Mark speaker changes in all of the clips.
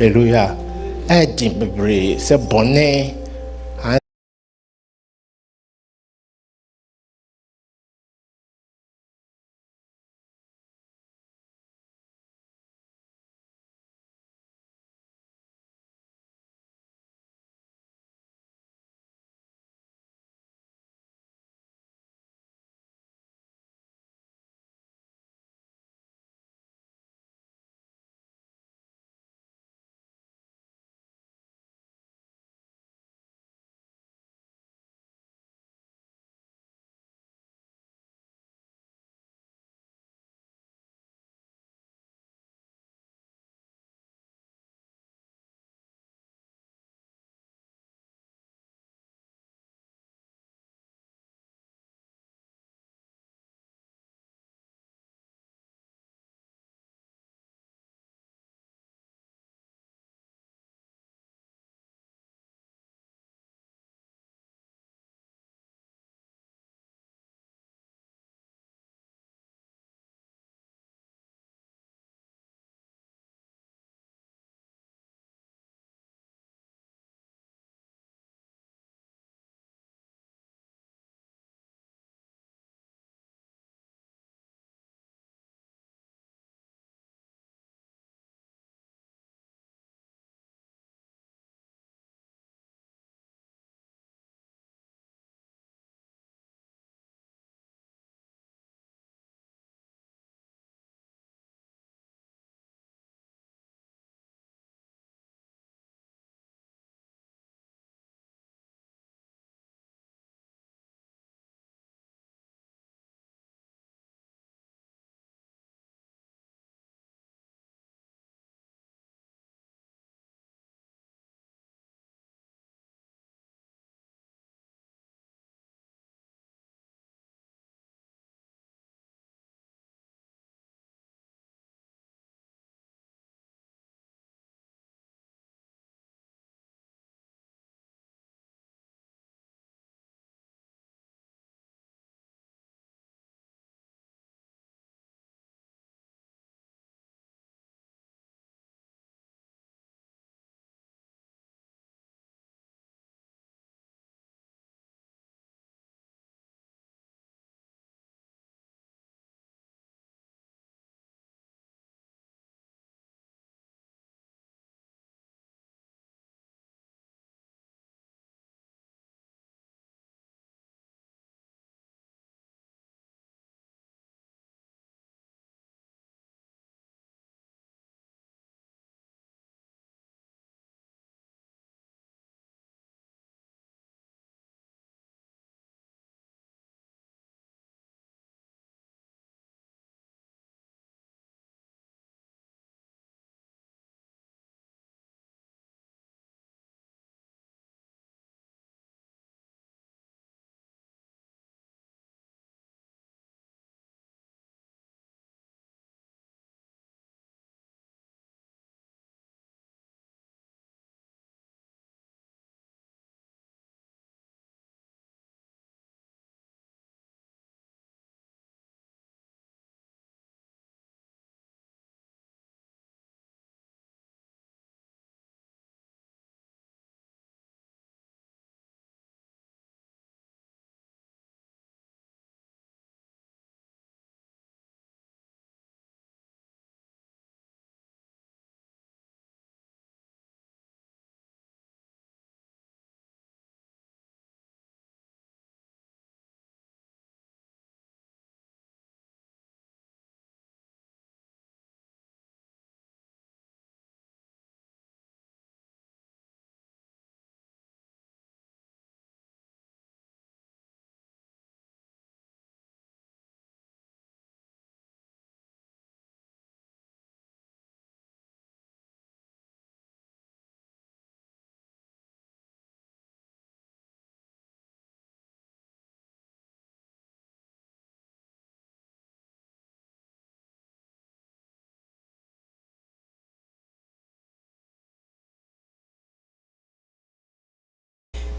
Speaker 1: hallelujah edi bebre se bone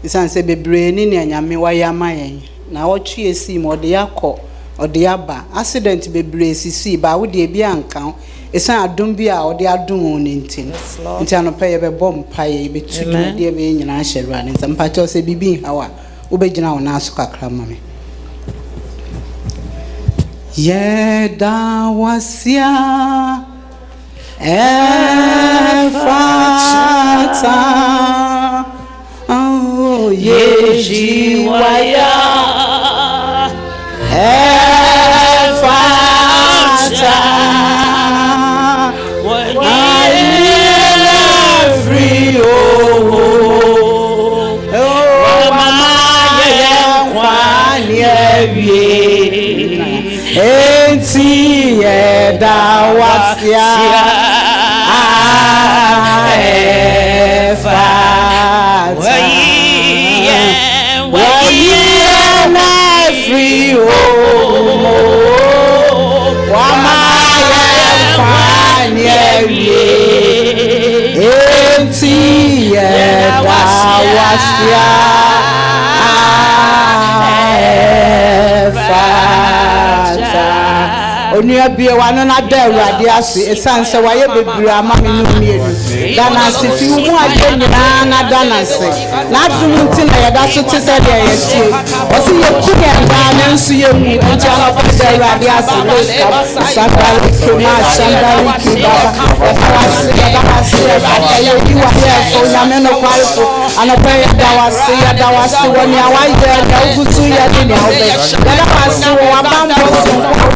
Speaker 2: Asante bebre ni ne anyame wayama yen na wotwe esi mo de yakọ ode aba accident bebre sisi ba wo de bia nkan esan adom bi a ode adom on ntin nti anopa ye be bom paye ye betu de be nyina hyerwa ne sampa cho se bibi hawa wo be gina wona aso kakra mame ye da wasia efata oh ye jiwaya efata free oh mama ye kwanye enti ye da wasia efata free oh mama ye kwanye enti ye da wasia onua bie wano na da awurade ase esanse waye bebre ama me no mienu dana se fi mu ade nyina na dana se na dum nti na yeda so te se de yesie o se ye kunya da na nsu ye mu nti ana ba da awurade ase sabali kuma shandali kibaba ase da ase da ye diwa ye so nyame no kwalfo ana ba da wase woni awaye da ugusu ye de ni awbe da wase wo abambo so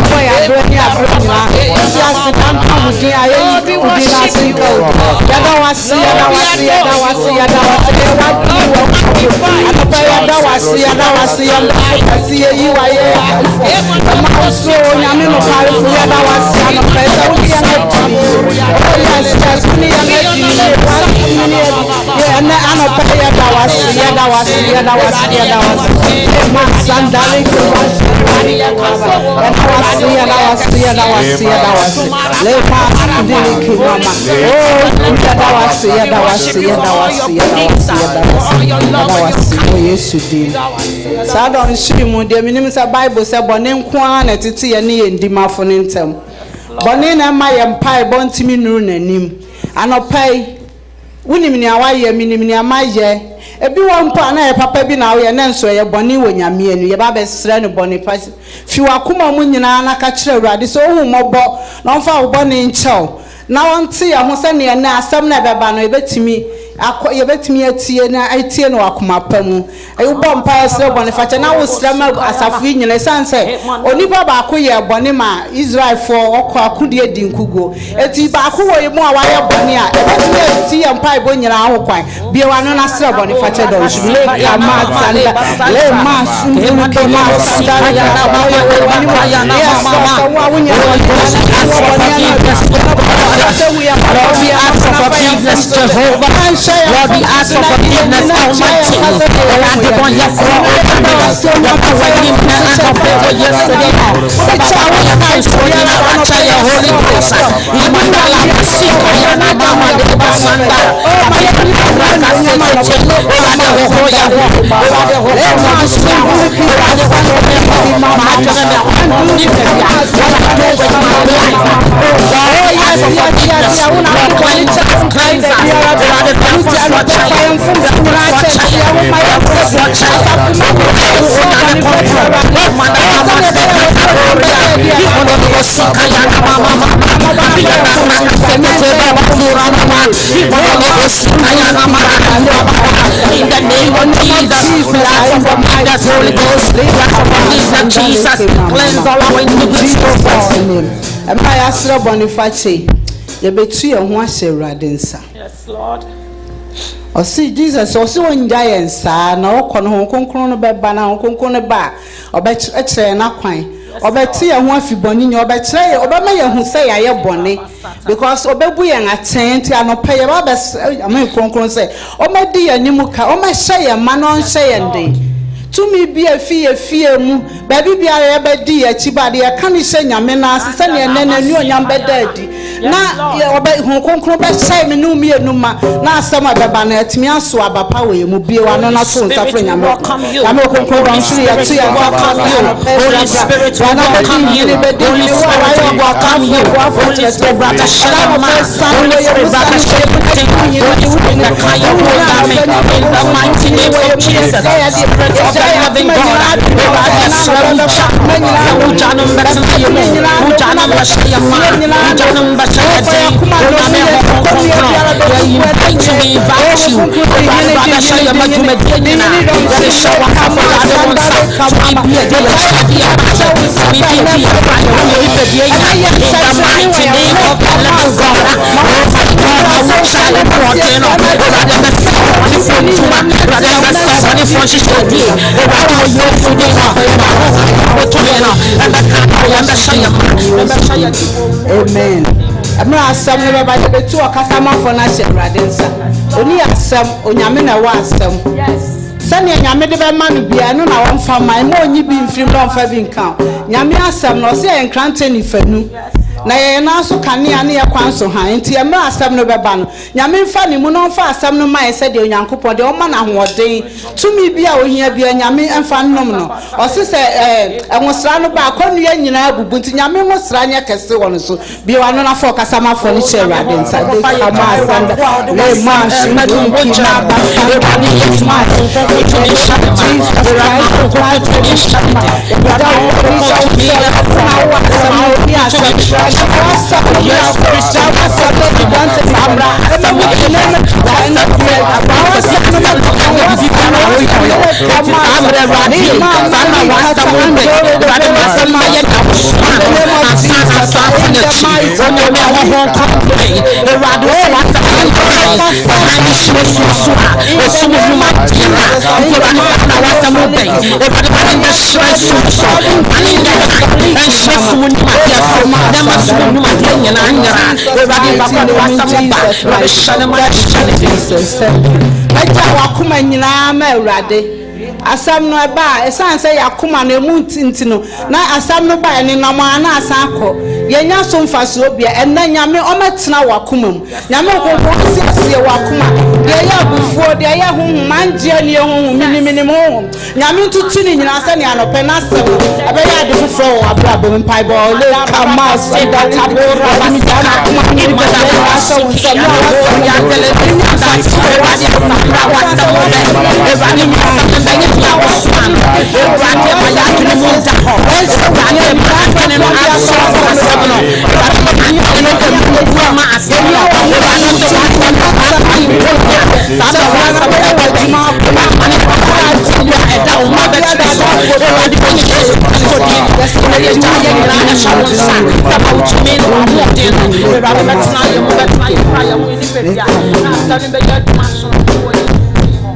Speaker 2: ko ya ni abranya si asidan amudi ayi udi na sinko yada wasi kasi yi waye ma so nyame no pare fu yada wasi ana pesa udi ya yes ni ya na ana pare yada wasi ma sandali ko wasi le ma ndili kimama oh Yesu din sada on shimu de minim sa Bible say bone nko na tete ye ne ye ndimafo ne ntem bone na ma ye mpai bontimi nuru nanim anopai wunim ni awaye minim ni amaye ebi won pa na ye papa bi na wo ne nso ye bone wo nyame anu ye ba be sra ne bone pa fi wakoma mu nyina na ka kire awurade so hu mobo na onfa wo bone nchew na wonte ya ho se ne na asem na beba no ebetimi yebetimi atie na aitie no wakoma pamu ayu bompa esre bone fa na wo srama asafu nyina sanse onipa ba ko ye bone ma Israel for okọ akudie dinkugo eti ba ko wo mu a waye bone a ebetimi atie mpa ibo nyina ho kwan bie wano na sre bone fa che do jule kama sanda le ma sundu kama sanda ya na ba ye bone ma ya na mama wa wunya Lord, we ask for forgiveness, Jehovah. Lord, we ask for forgiveness, Almighty. In the name of Jesus, cleanse all our iniquities. Am I asking Boniface? You betu ye ho ahye urade nsa. Yes, Lord. O see Jesus, o see won gya nsa na okọ no konkron no beba na konkron no ba obe kire na kwan obetu ye ho afiboni nya obe kire ye obema ye hu se ya ye bone because obebu ye atenti anopa ye ba am konkron se o medi ye nimuka o ma hye ye ma no hye ye nde tumi bi afie mu ba bibia ye ba di ye chibade ye kan hye nyame na asese ne nenu onyam bedadi na oba hu konkro be shai me no me enuma na asem abeba na atimi aso abapa we mu bie wa no na so nsafre nyame nyame konkro don shiri ya tu ya Holy Spirit welcome you Holy Spirit welcome you Holy Spirit shama Holy Spirit in the mighty name of Jesus Spirit of the living God Amen. I'm not some never by the two or Casama for National Radensa. Only a some Onyame na wa some. Yes. Sani nyame de be man bia no na won fa man mo onyi bi mfiri no fa bi nkan. Nyame asem no se enkrante ni fanu. Na ye na so kanea ne yakwan so han enti e ma asem no beba no nyame mfa ne mu no mfa asem no mai se de onyankopon de o ma na hoɔden tumi bia ohia bia nyame mfa nnom no o se se enwosra no ba akɔnua nyina abubu enti nyame nwosra nya kɛse wɔ no so bia wa no na fo kasama fo ni hyɛ rade nsa de kama asanda le ma shi na dum ki na ba e ba ni yes ma asam no eba esan say yakoma na emu ntino na asam no ba ne nam ana asan akọ yenya so mfaso obia enna nyame ometena wakoma mu nyame kokko siesie wakoma de ya bufuo de ya honhom manje ne honhom minimini honhom nyame tutu ni nyina asa ne anope na asem ebe ya de fufo abrabo mpai bo le kama se da tabora ni jana kuma ni be da aso so no ya tele da so wa dia na wa sa mo e ba ni mi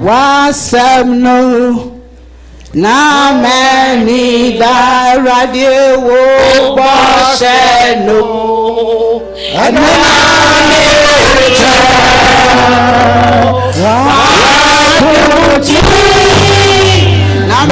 Speaker 2: Wasamno na meni da radio wo bosheno na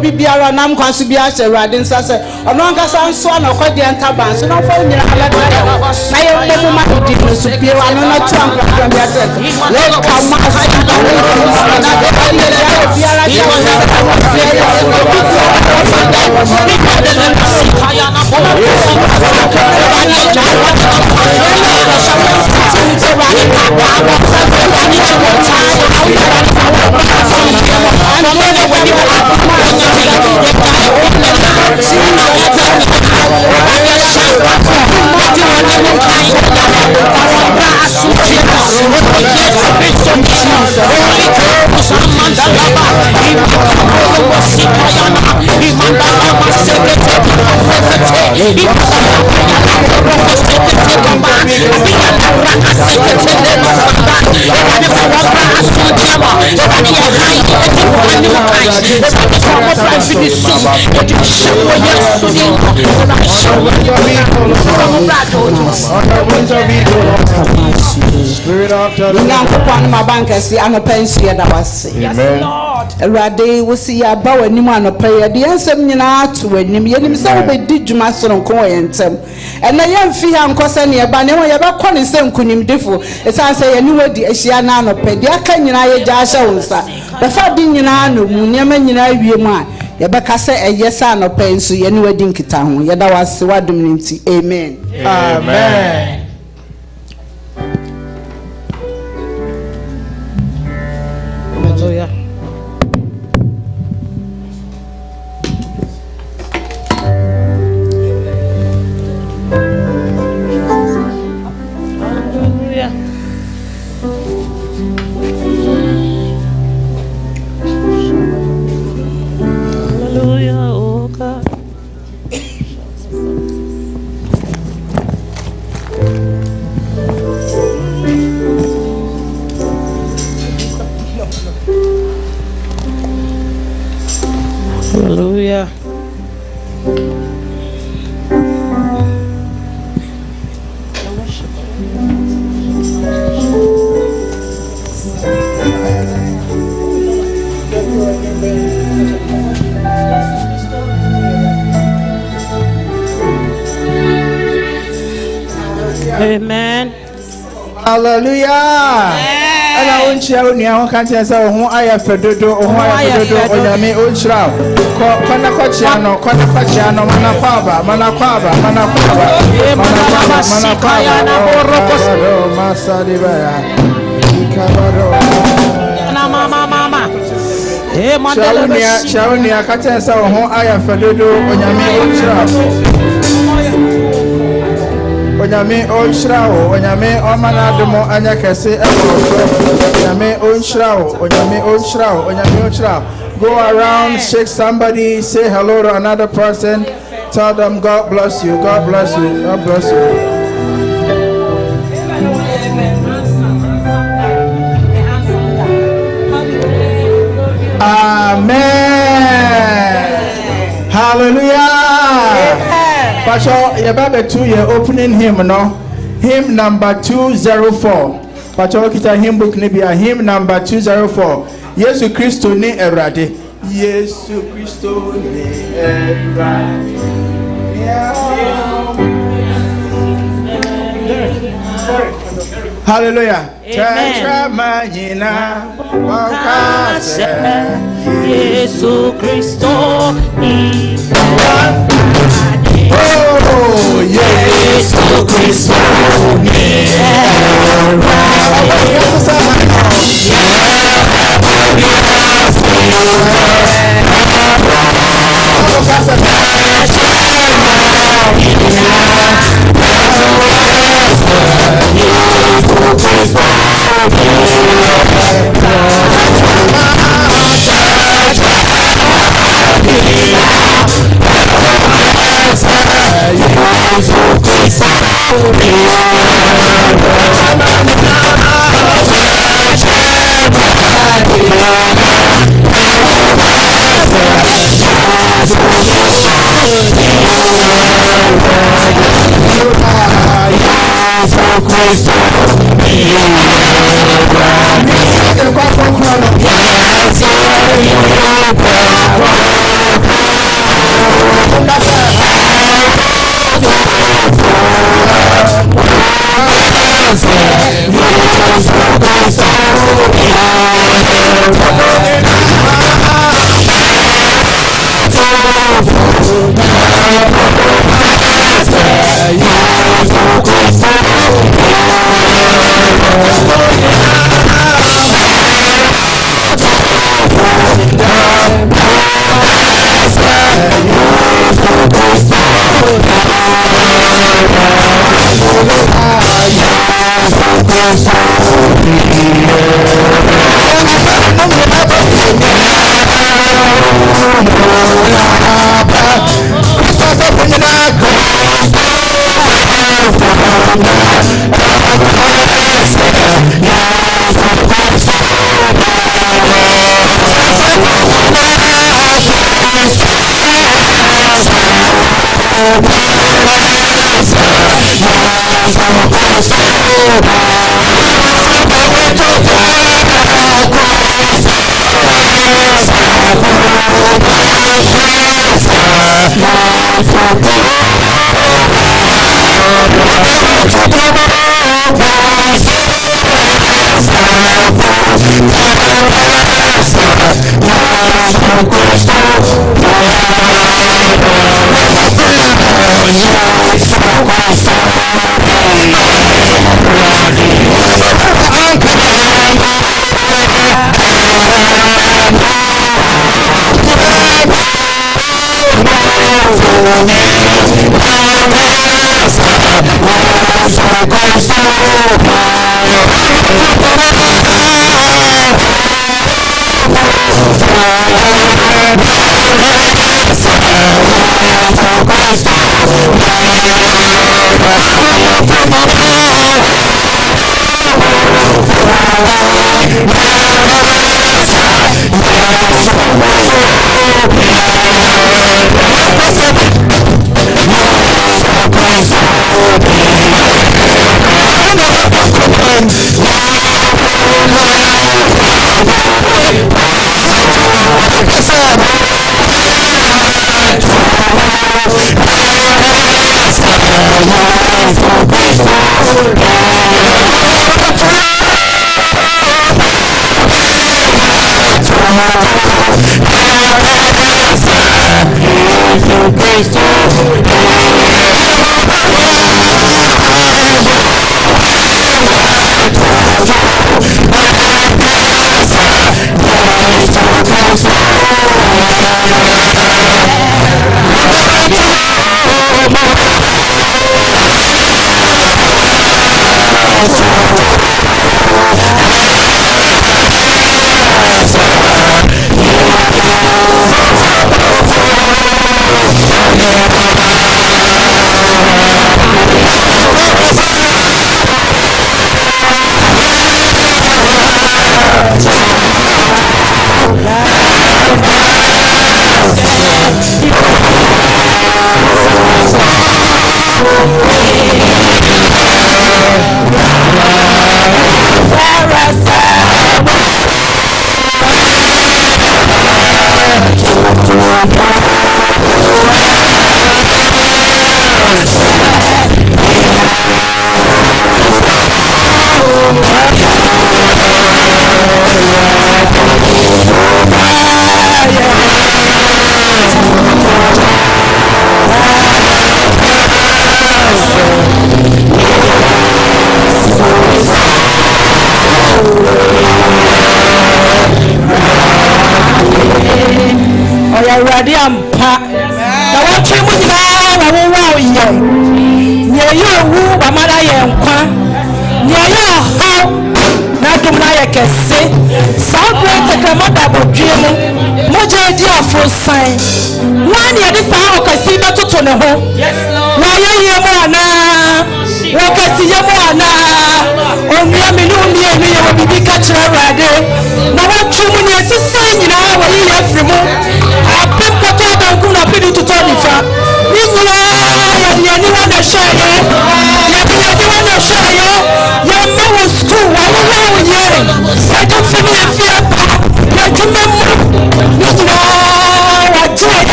Speaker 2: bibiara nam kwaso bi ahye rade nsa se ono ankasa nso na kwade entaban so na fa nyina ala na ye mo ma di no so bi wa no na tu ankra bi address le kama na de biara Rade we see ya ba wani mu anopa ye de ensem nyina ato wanim ye nim se wo be di dwuma soronko ye ntem ena ye mfi ha nkose ne ba ne wo ye be kɔ ne se nkunim defo esan se ye ni wodi ahia na anopa de aka nyina ye gya ahya wo nsa be fa di nyina no mu nyema nyina awie mu a ye be ka se eye sa anopa nso ye ni wodi nkita ho ye da wase wadum ne nti amen
Speaker 3: amen.
Speaker 2: Hallelujah.
Speaker 4: Hallelujah. Amen.
Speaker 3: Hallelujah. And I won't share with you. I can't say who I have to do, or who I have to do, or you may own shroud. Conacochiano, Conacochiano, Manapaba, Manapaba, Manapaba, Manapaba, Masadivaya,
Speaker 4: Mama.
Speaker 3: Shauni, I can't say who I have to do, or you may own shroud. Onyame onshrawo onyame omanademo anya kese eboso onyame onshrawo onyame onshrawo onyame onshrawo. Go around, shake somebody, say hello to another person, tell them God bless you, God bless you, God bless you. Amen. Hallelujah. Pastor, you're about to your opening hymn, no? Hymn number 204. Pastor, kita hymn book nibia hymn number 204. Yesu Kristo ni erade. Yesu Kristo ni erade. Hallelujah.
Speaker 4: Yesu Kristo ni
Speaker 3: oh, Yesu Kristo ni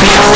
Speaker 5: Yes,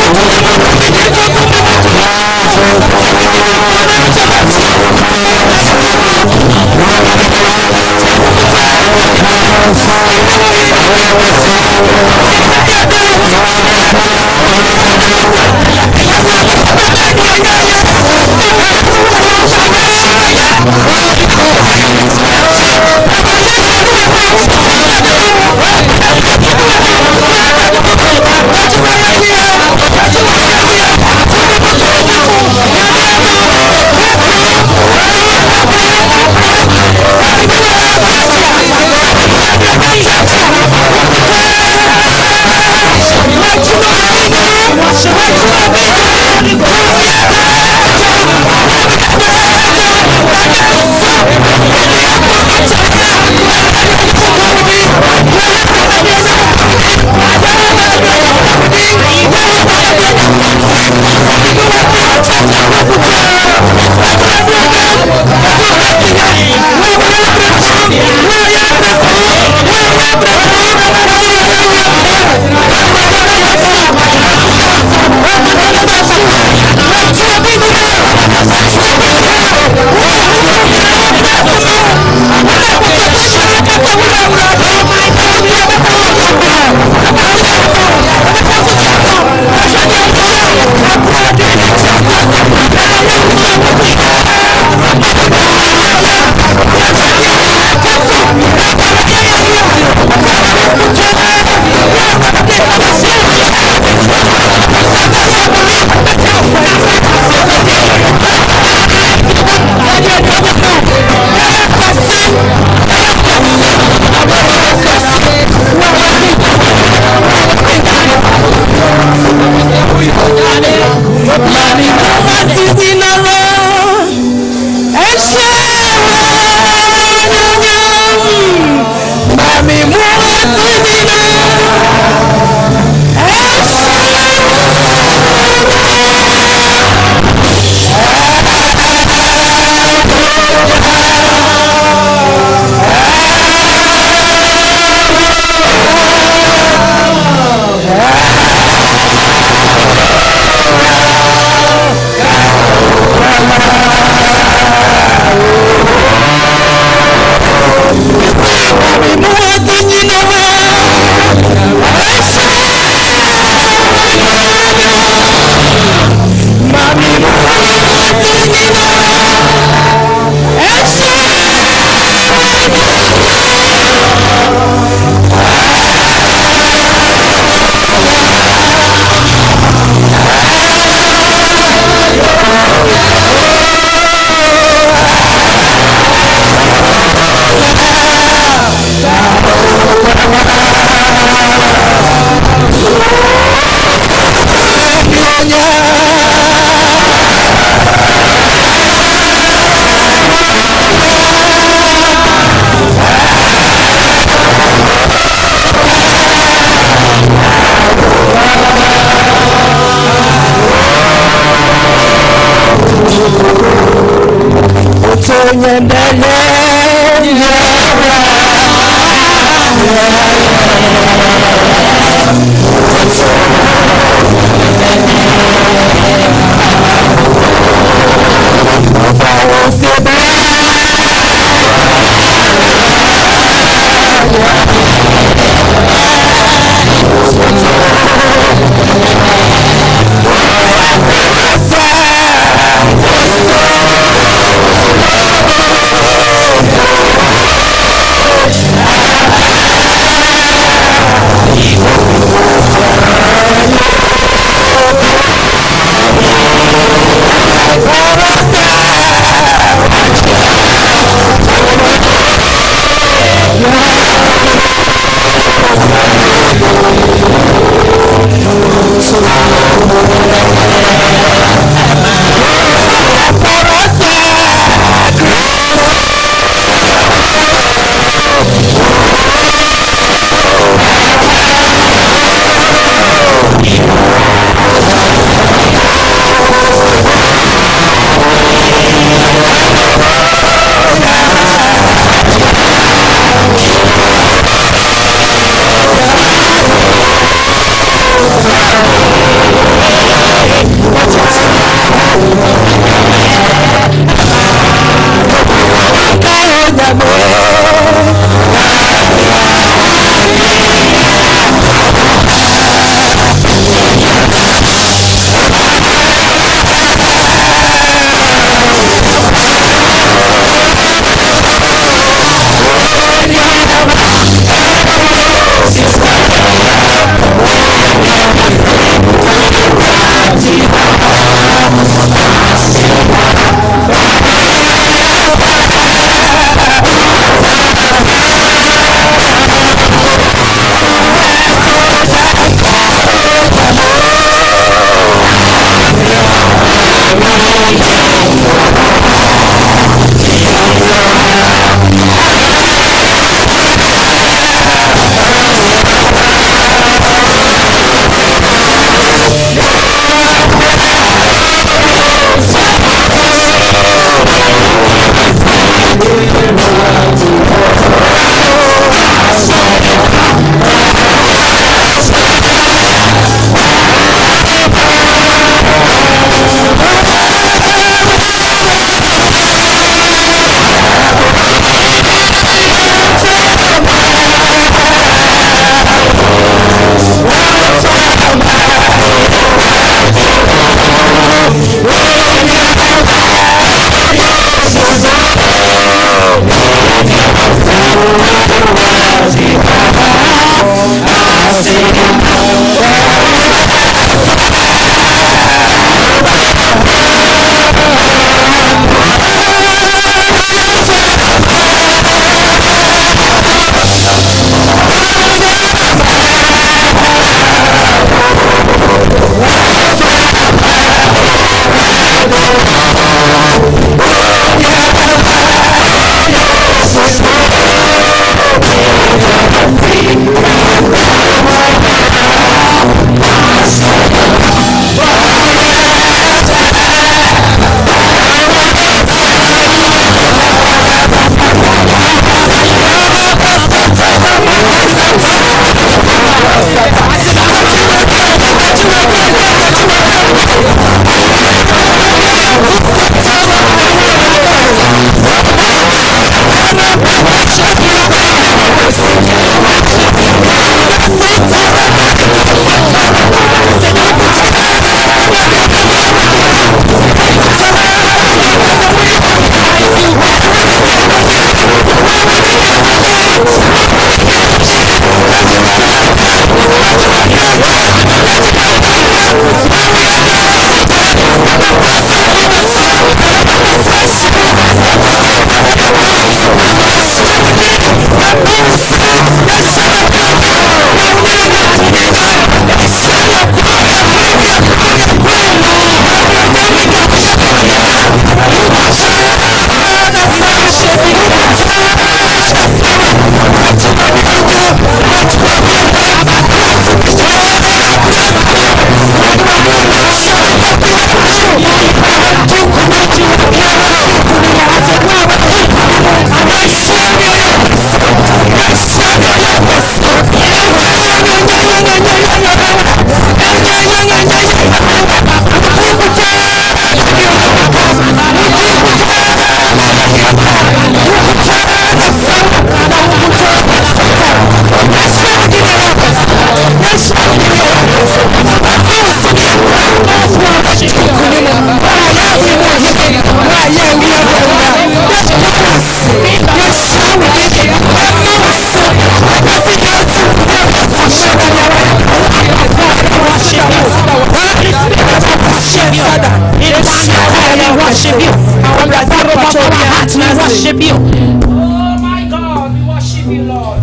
Speaker 4: worship you. Oh my God, we worship you, Lord.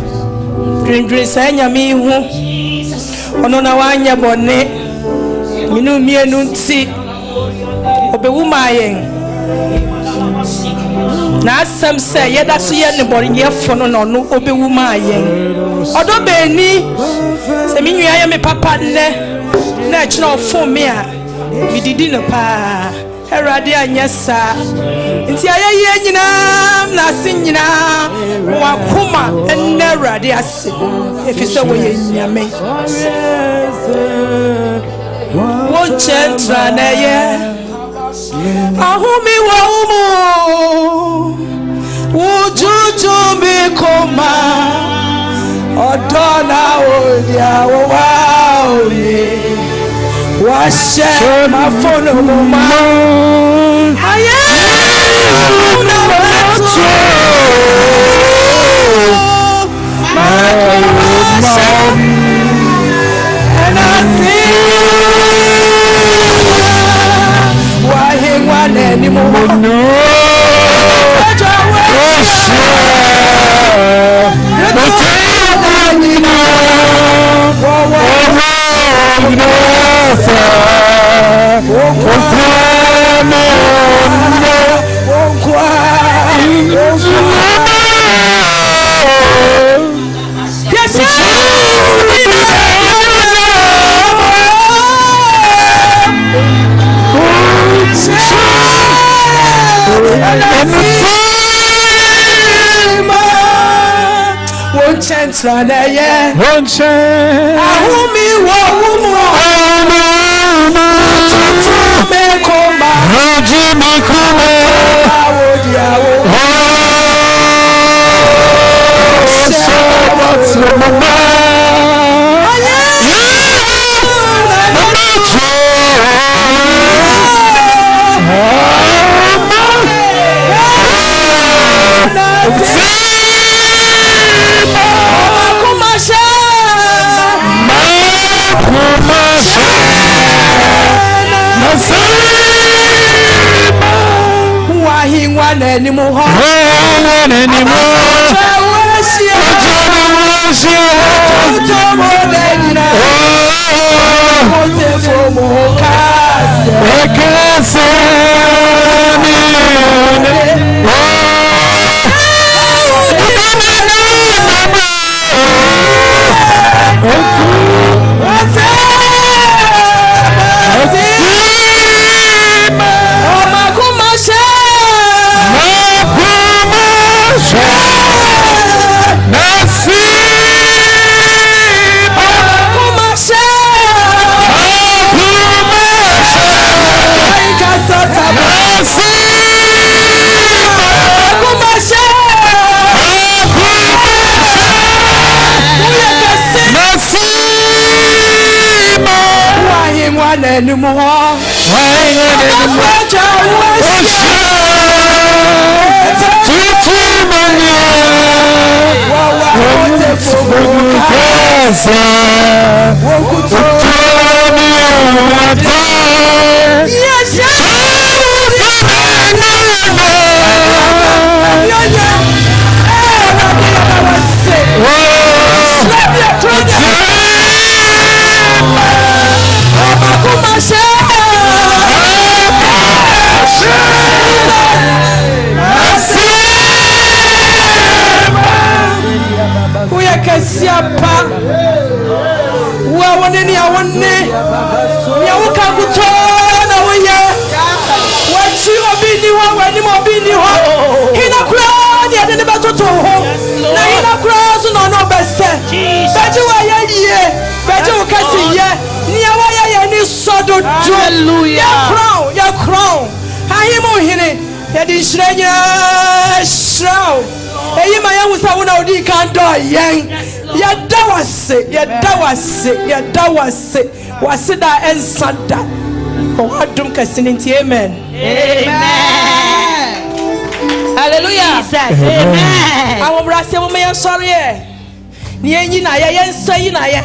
Speaker 2: Sanya mi hu ono na wanya bone minu mienu nti obewu mayen na asem se yeda so ye ne bore ye fono no no obewu mayen odo beni se mi nua ye me papa ne na kire ofo me a mi didi no pa Erade anyesa nti ayeye nyina na asinyina wakoma enne erade ase efise wo ye nyame wo chentra na ye ahumi wo mu wujuju bi koma odona odia wo wa oye washe mafono mama aye na watu and I see Wasida and Santa. Amen.
Speaker 4: Amen.
Speaker 2: Hallelujah.
Speaker 4: Amen.
Speaker 2: I will bless you. Me sorry. Ni na ye nsai na ye.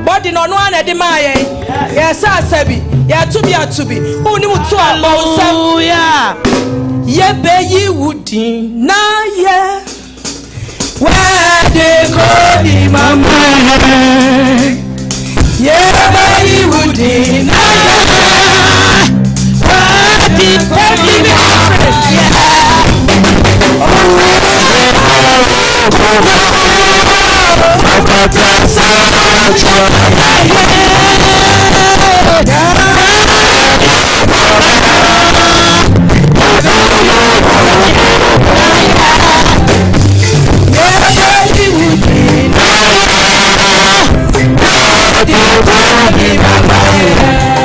Speaker 2: Body no one e de maye. Yes asabi. Ya to be. Oni mutu abonsa.
Speaker 4: Yeah.
Speaker 2: Ye be yi wudi na ye. Where they go di mama. Ye be yi wudi na ye. Where did they go? Yeah.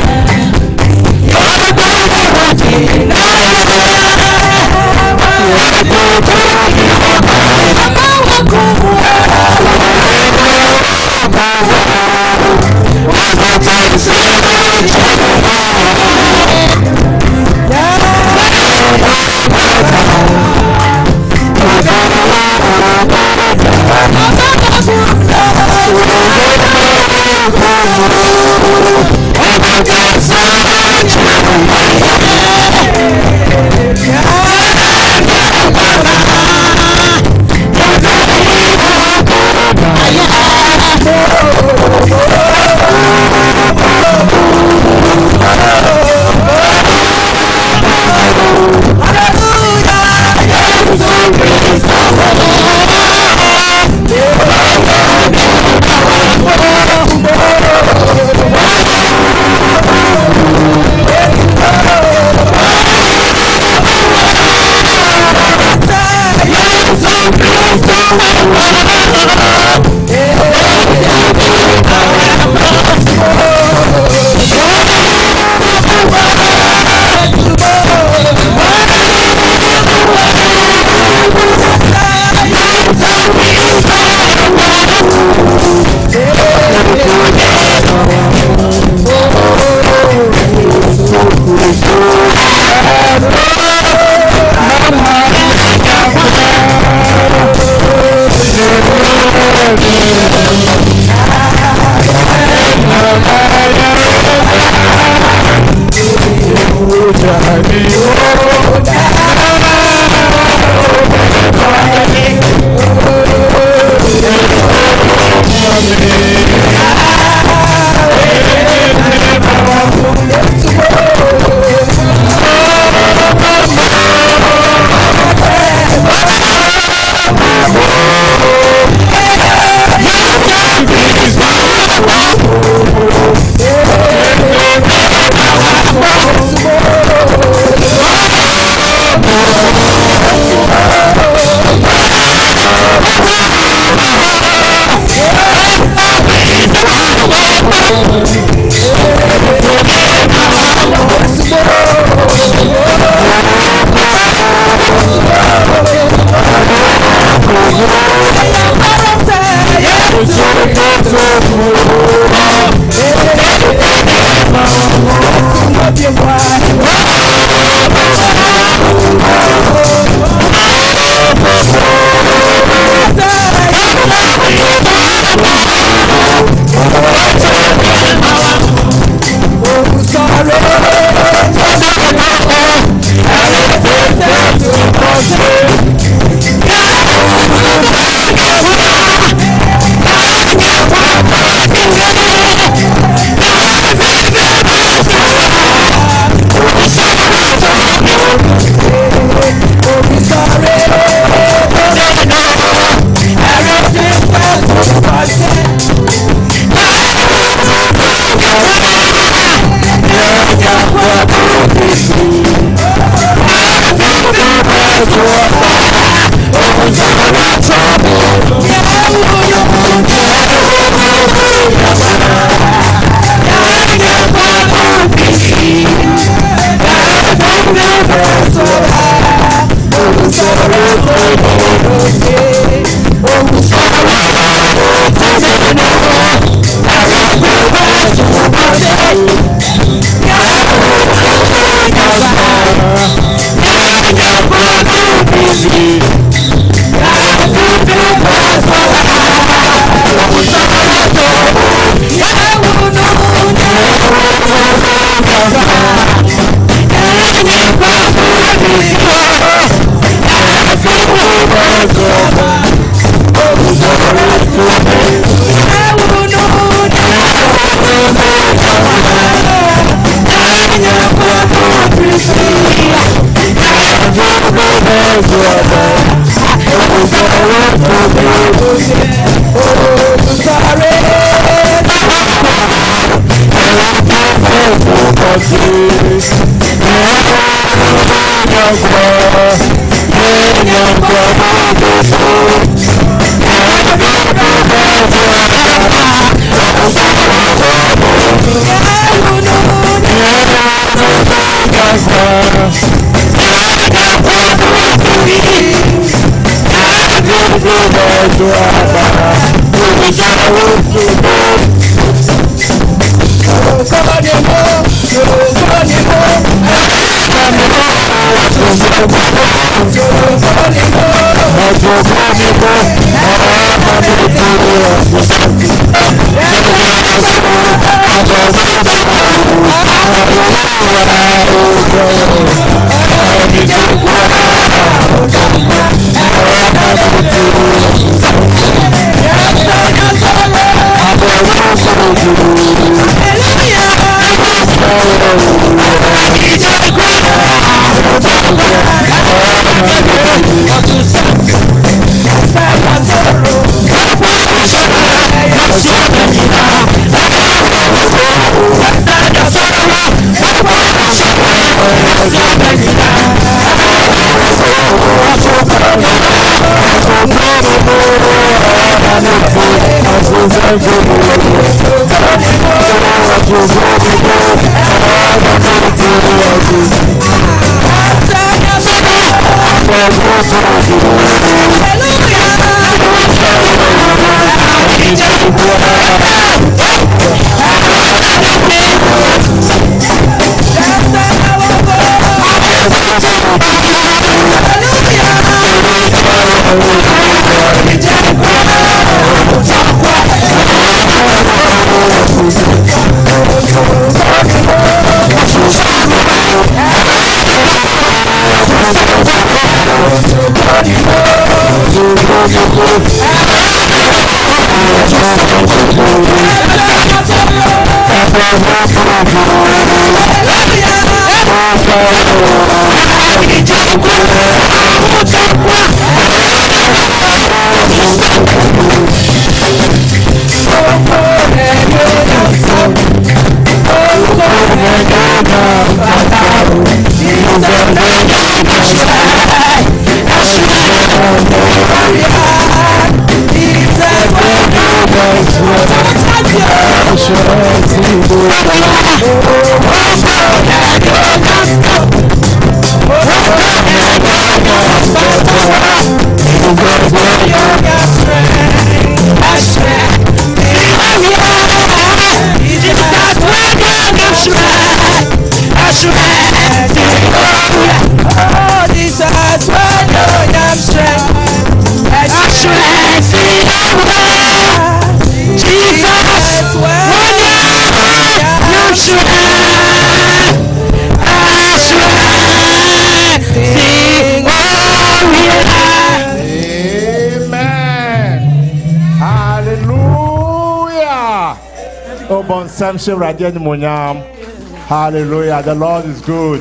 Speaker 3: Hallelujah. The Lord is good.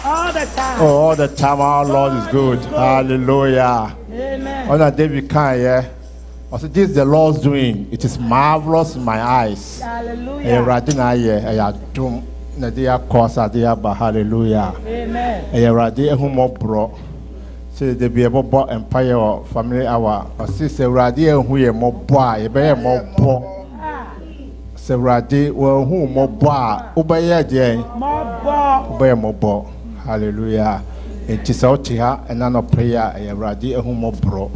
Speaker 2: All the time.
Speaker 3: Oh, all the time our Lord is good. Hallelujah.
Speaker 2: Amen.
Speaker 3: On that day we can, yeah. Also, this is the Lord's doing. It is marvelous in my eyes.
Speaker 2: Hallelujah.
Speaker 3: Hallelujah.
Speaker 2: Amen.
Speaker 3: Say they be able to empire or family hour. Or sister Radio who ye more boy, ye be more poor. Say Radio well who more boy, obey ye more boy. Hallelujah. It is out here and none of prayer, a Radio who more bro.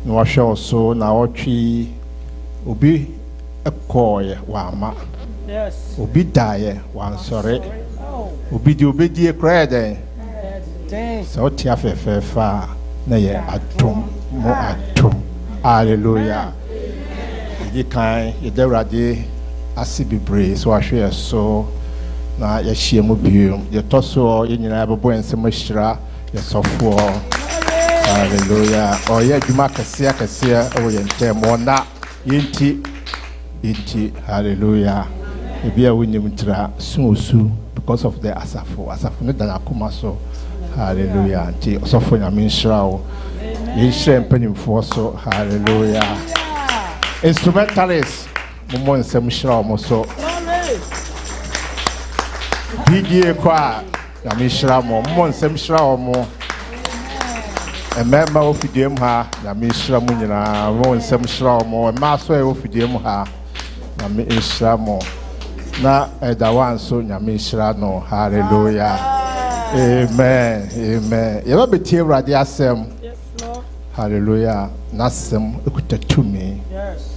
Speaker 3: No show so now tree ubi a coy wama.
Speaker 2: Yes.
Speaker 3: Ubi die one sorry. Ubi do be dear credit. So tia fe fa na ye atom mo atom. Hallelujah. Ye kan ye derade asibibre so ahwe so na ye hie mu biom ye toso ye nyina bebo ensem hira ye sofo. Hallelujah. Oh ye djuma kase o ye ntem na yenti hallelujah. E bia wonim tira suosu because of the asafo ne dan akoma so. Hallelujah. Ti osofo nyame nhira wo. Ye hire mpanimfo so. Hallelujah. Instrumentalists mo nsem hira wo so. Bidie kwa nyame hira mo nsem hira wo. Emema ofidiem ha nyame hira mo nyina mo nsem hira wo. Emma so e ofidiem ha nyame hira mo. Na edawan so nyame hira no. Hallelujah. Amen. Amen. You ever be tear at the asem?
Speaker 2: Yes, Lord.
Speaker 3: Hallelujah. Nasem ekutatumi.
Speaker 2: Yes.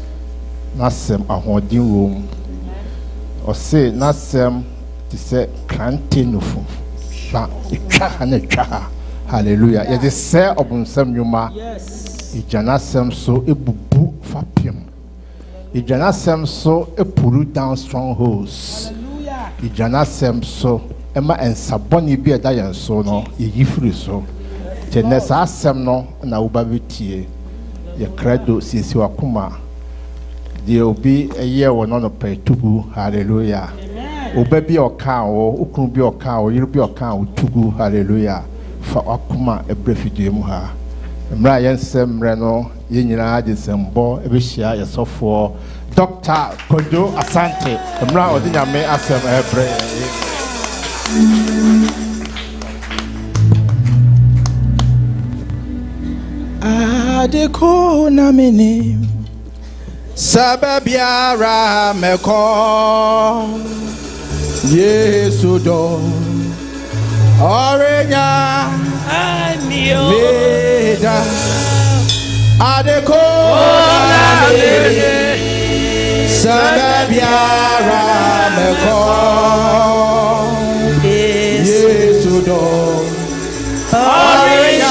Speaker 3: Nasem ahondin room. Or say nasem to say krantinufu. Hallelujah. It is say obun sem yuma.
Speaker 2: Yes.
Speaker 3: Ijanasem so ebubu fapim. Ijanasem so epuru down strongholds.
Speaker 2: Hallelujah.
Speaker 3: Ijanasem so Emma and Saboni be a dian so no, ye free so. Tenes asem no na ubabitie. Ye credo since you are kuma. There will be a year or none of pay tugu. Hallelujah. Ubebi or cow, ukun be or cow, you'll be or cow tugu. Hallelujah. For akuma a brief demuha. Mryan sem reno, yenina December, every share yourself for Dr. Kwadwo Asante. Mra odina me asem every.
Speaker 1: Adeko na mini sababiara meko Yesu do orenya meda adeko na mini sababiara meko Yesu do orenya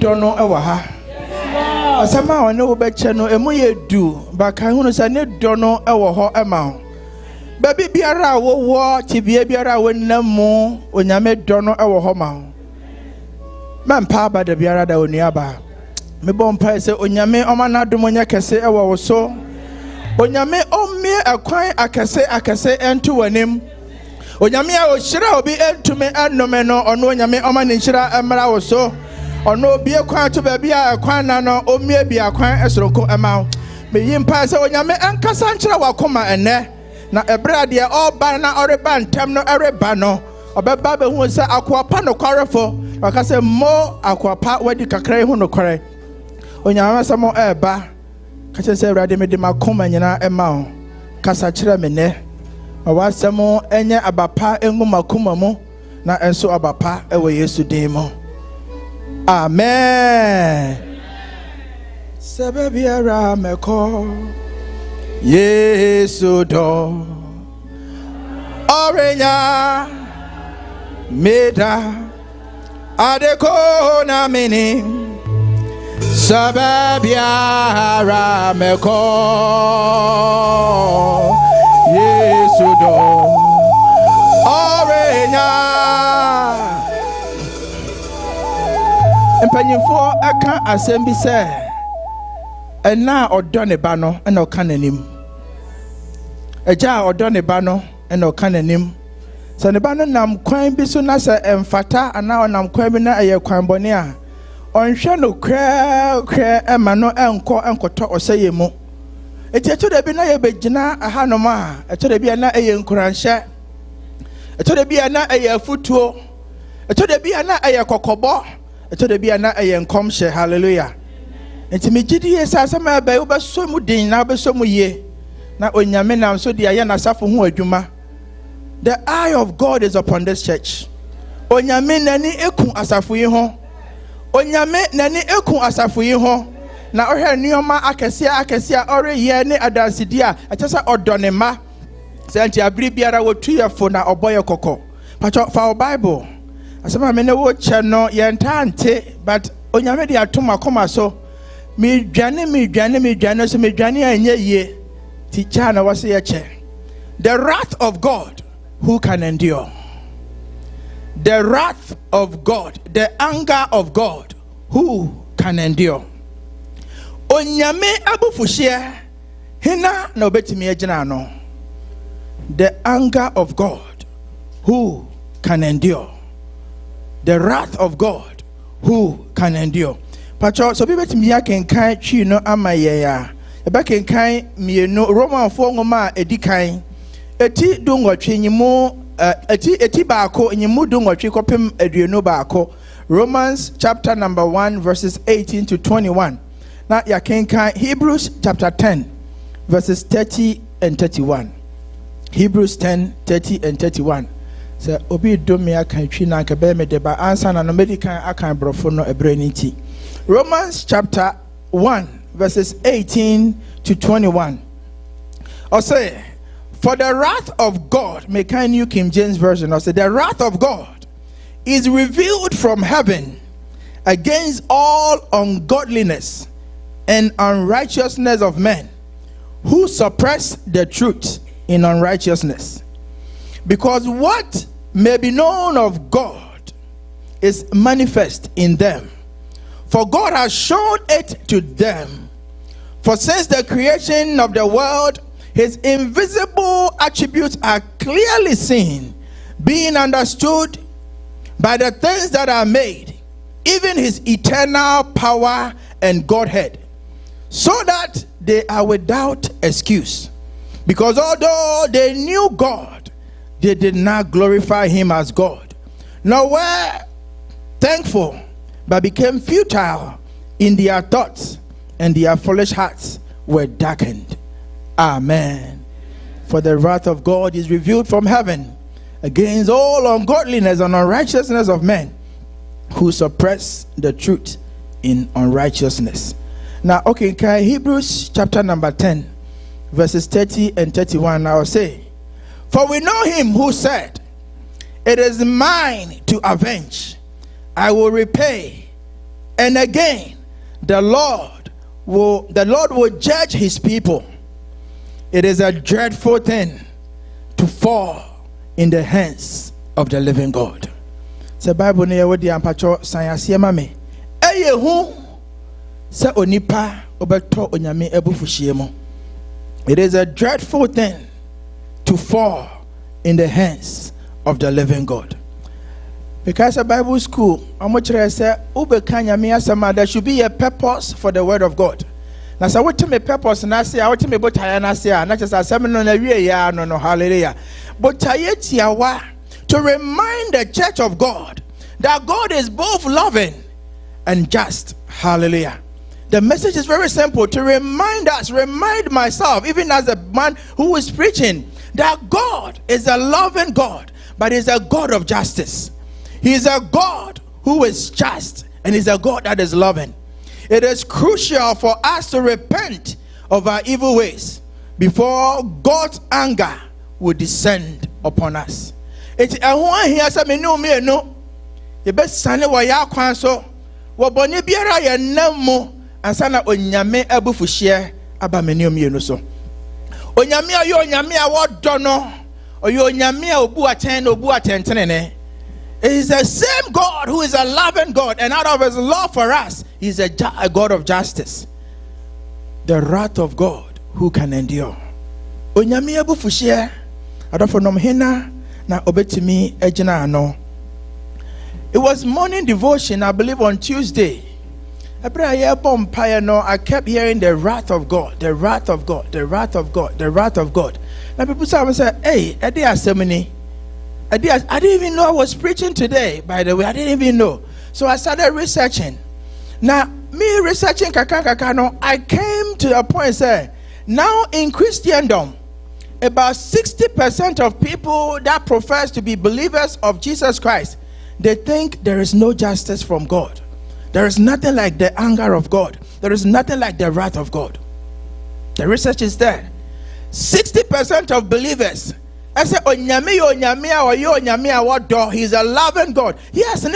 Speaker 3: dono ewa ha. Asama wane obeche no emu ye du baka hunu sa ne dono ewo ho ema. Baby biara wo tibie biara wonam mu onyame dono ewo ho ma. Man pa ba de biara da onuaba. Me bon pa se onyame omana domonya kese ewo wo so. Onyame omie akwan akese ento wanem. Onyame a ohyira obi entume anome no ono onyame omane hyira emra wo so. Ono obi akwan to ba bia akwan na no omie bi akwan esronko ema. Me yimpa se onyame ankasa nkyira wakoma ene. Na ebra de oba na oreba ntam no ereba no. Obeba be hu se akoapa no kwarefo. Wakase mo akoapa wadi kakra hu no kware. Onyame samo eba. Kache se Awurade me de makoma nyina ema ho. Kasa kyerɛ me ne. Owasemo enye abapa engu makoma mu na enso abapa ewe Yesu din mu. Amen. Sebebiara meko Yesu do Orenya Meda Adeko na mini Sebebiara meko Yesu do Orenya Mpanyimfo aka asɛm bi sɛ ɛna ɔdɔ ne ba no ɛna ɔka n'anim. Ɛgya ɔdɔ ne ba no ɛna ɔka n'anim. Sɛ ne ba no nam kwan bi so na sɛ ɛmfata anaa ɔnam kwan bi na ɛyɛ kwan bɔne a ɔnhwɛ no krɛ ɛma no ɛnkɔtɔ ɔsɛyɛ mu. Eti ɛtɔ da bi na yɛbɛgyina ahanom a ɛtɔ da bi na ɛyɛ nkuranhyɛ. Ɛtɔ da bi na ɛyɛ afutuo. Ɛtɔ da bi na ɛyɛ kɔkɔbɔ. Ɛtɔ da bi na ɛyɛ nkɔmhyɛ. Hallelujah. Enti megidi yɛ sɛ asɛm a ɛbɛyɛ wobɛsɔ mu din na wobɛsɔ mu yie na onyame nam so de ayɛ n'asafo ho adwuma. The eye of God is upon this church. Onyame n'ani eku asafo yi ho. Onyame n'ani eku asafo yi ho. Na ɔhwɛ nneɛma akɛse a ɔreyɛ ne adansedi a ɛkyɛ sɛ ɔdɔ ne ma. Sɛ nti abiri biara wɔtu yɛ fo na ɔbɔ yɛ kɔkɔ. Patwɔ fa wo Bible. Asɛm a me ne wo kyɛ no yɛnta nte but onyame de atom akoma so. Me dwane so me dwane anya yie. Ti cha na wase yɛ kyɛ. The wrath of God, who can endure? The wrath of God, the anger of God, who can endure? Onyame abufuhye hina na obetimi agyina no. The anger of God, who can endure? The wrath of God, who can endure? Pacho so betimi akenkan twi no amaye ya. Ebekenkan mienu Roman fo ngoma edikan. Eti dungotwe nyimu eti baako nyimu dungotwe kopem aduonu baako. Romans chapter number 1 verses 18 to 21. Now yakenkan Hebrews chapter 10 verses 30 and 31. Hebrews 10, 30 and 31. So obi domi akan twi na nka be me deba ansa na no medikan akan brofo no ebreniti. Romans chapter 1 verses 18 to 21. Or say, for the wrath of God, make a New King James Version, or say, the wrath of God is revealed from heaven against all ungodliness and unrighteousness of men who suppress the truth in unrighteousness. Because what may be known of God is manifest in them. For God has shown it to them. For since the creation of the world, his invisible attributes are clearly seen, being understood by the things that are made, even his eternal power and Godhead, so that they are without excuse. Because although they knew God, they did not glorify him as God, nor were thankful, but became futile in their thoughts, and their foolish hearts were darkened. Amen. For the wrath of God is revealed from heaven against all ungodliness and unrighteousness of men who suppress the truth in unrighteousness. Now, okay, Hebrews chapter number 10, verses 30 and 31. I will say, for we know him who said, it is mine to avenge, I will repay, And again, the Lord will judge his people. It is a dreadful thing to fall in the hands of the living God. The Bible near with the ampacho science mame. Eye hu se onipa obeto onyame ebufuhie mo. It is a dreadful thing to fall in the hands of the living God. Because a Bible school, there should be a purpose for the word of God. Now, so what me purpose and I say, I want me but I say, not just a seminar no hallelujah. But to remind the church of God that God is both loving and just. Hallelujah. The message is very simple, to remind myself, even as a man who is preaching, that God is a loving God, but is a God of justice. He is a God who is just, and is a God that is loving. It is crucial for us to repent of our evil ways before God's anger will descend upon us. It's a one here say me no. You best sane wa ya kwan so. Wo bone biara ye nammo ansa na onyame abufuhie aba me no so. Onyame ayo onyame a wodo no. Oyo onyame a obu atentenene. It is the same God who is a loving God, and out of his love for us, he is a God of justice. The wrath of God who can endure. Onyame abufuhie adofonom hena na obetimi ejina ano. It was morning devotion, I believe on Tuesday. I kept hearing the wrath of God, the wrath of God, the wrath of God, the wrath of God. Now people say, hey, I didn't even know I was preaching today, by the way. I didn't even know. So I started researching. Now, me researching I came to a point say, now in Christendom, about 60% of people that profess to be believers of Jesus Christ, they think there is no justice from God. There is nothing like the anger of God. There is nothing like the wrath of God. The research is there. 60% of believers, I say, he's a loving God. Yes, and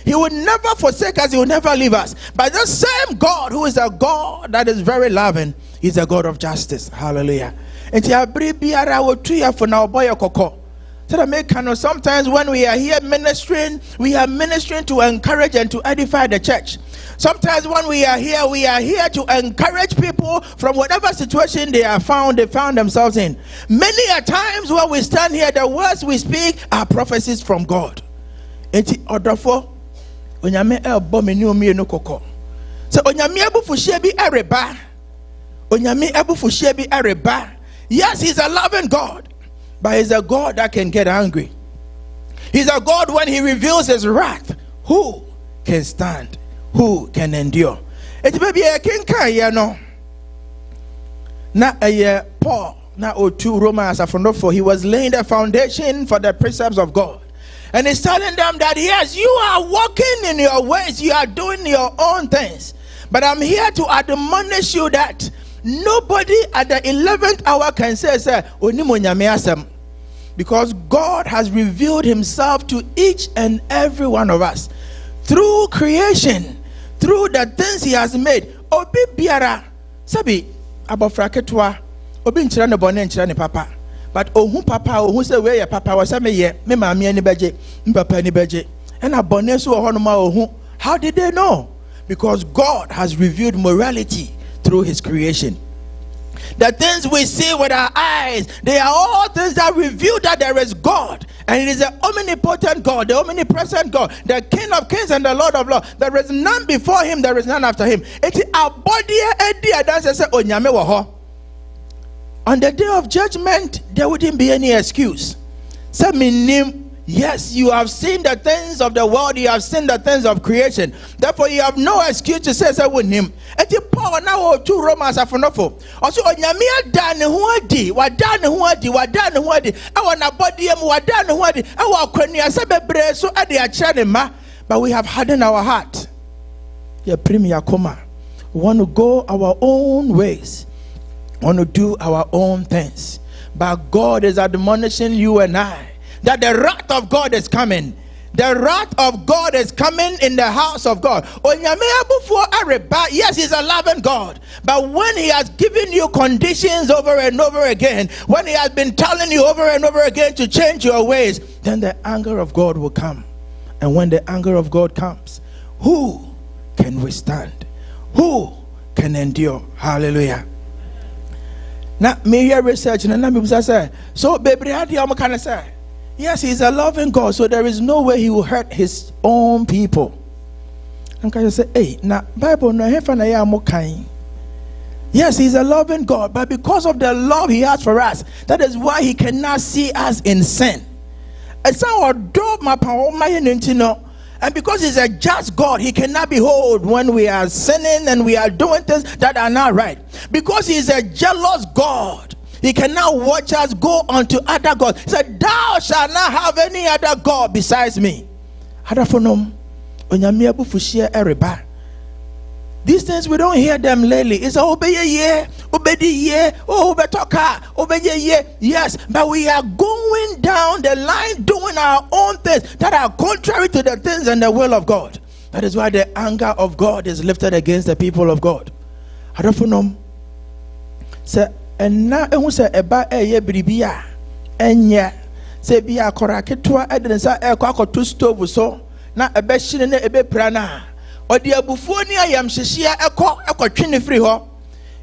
Speaker 3: he will never forsake us, he will never leave us. But the same God who is a God that is very loving, he's a God of justice. Hallelujah. And sometimes when we are here ministering, we are ministering to encourage and to edify the church. Sometimes when we are here to encourage people from whatever situation they found themselves in. Many a times when we stand here, the words we speak are prophecies from God. So onyame abufuhie bi ereba. Onyame abufuhie bi ereba. Yes, he's a loving God, but he's a God that can get angry. He's a God when he reveals his wrath. Who can stand? Who can endure? It may be a king no. Na Paul na o2 Romans for he was laying the foundation for the precepts of God. And he's telling them that yes, you are walking in your ways, you are doing your own things. But I'm here to admonish you that nobody at the 11th hour can say, because God has revealed himself to each and every one of us through creation, through the things he has made. Obi biara sabi abofraketwa obi nchira ne bone nchira ne papa, but ohun papa ohun say we ye papa was say me ye me maame ani beje mpapa ani beje and abone so ho no ma ohun. How did they know? Because God has revealed morality through his creation. The things we see with our eyes, they are all things that reveal that there is God. And it is the omnipotent God, the omnipresent God, the King of kings and the Lord of lords. There is none before him, there is none after him. It is our body. On the day of judgment, there wouldn't be any excuse. Yes, you have seen the things of the world, you have seen the things of creation. Therefore, you have no excuse to say with him. And you Paul now 2 Romans are for no for. Also, Onyamia done who di, what done who di, what done who di. I want a body, what done who di. I want Quenya Sabe so at the Achanema, but we have hardened our heart. Ya premier coma. We want to go our own ways, we want to do our own things. But God is admonishing you and I that the wrath of God is coming. The wrath of God is coming in the house of God. Yes, he's a loving God. But when he has given you conditions over and over again, when he has been telling you over and over again to change your ways, then the anger of God will come. And when the anger of God comes, who can withstand? Who can endure? Hallelujah. Now, me here research and people say, so baby, how do you kind of say? Yes, he's a loving God, so there is no way he will hurt his own people. And can you say, hey, now Bible no kind. Yes, he's a loving God, but because of the love he has for us, that is why he cannot see us in sin. And because he's a just God, he cannot behold when we are sinning and we are doing things that are not right. Because he's a jealous God, he cannot watch us go unto other gods. He said, thou shalt not have any other God besides me. These things, we don't hear them lately. It's obey ye, obey ye, obey talker, obey ye. Yes, but we are going down the line doing our own things that are contrary to the things and the will of God. That is why the anger of God is lifted against the people of God. I don't know. Say, and now I want to say about a year, bribia, and yeah, say be a coraketwa, I didn't say a cock or two stove so. Now a beshin and a be prana. Or the abufonia yam shishia eko chini free ho.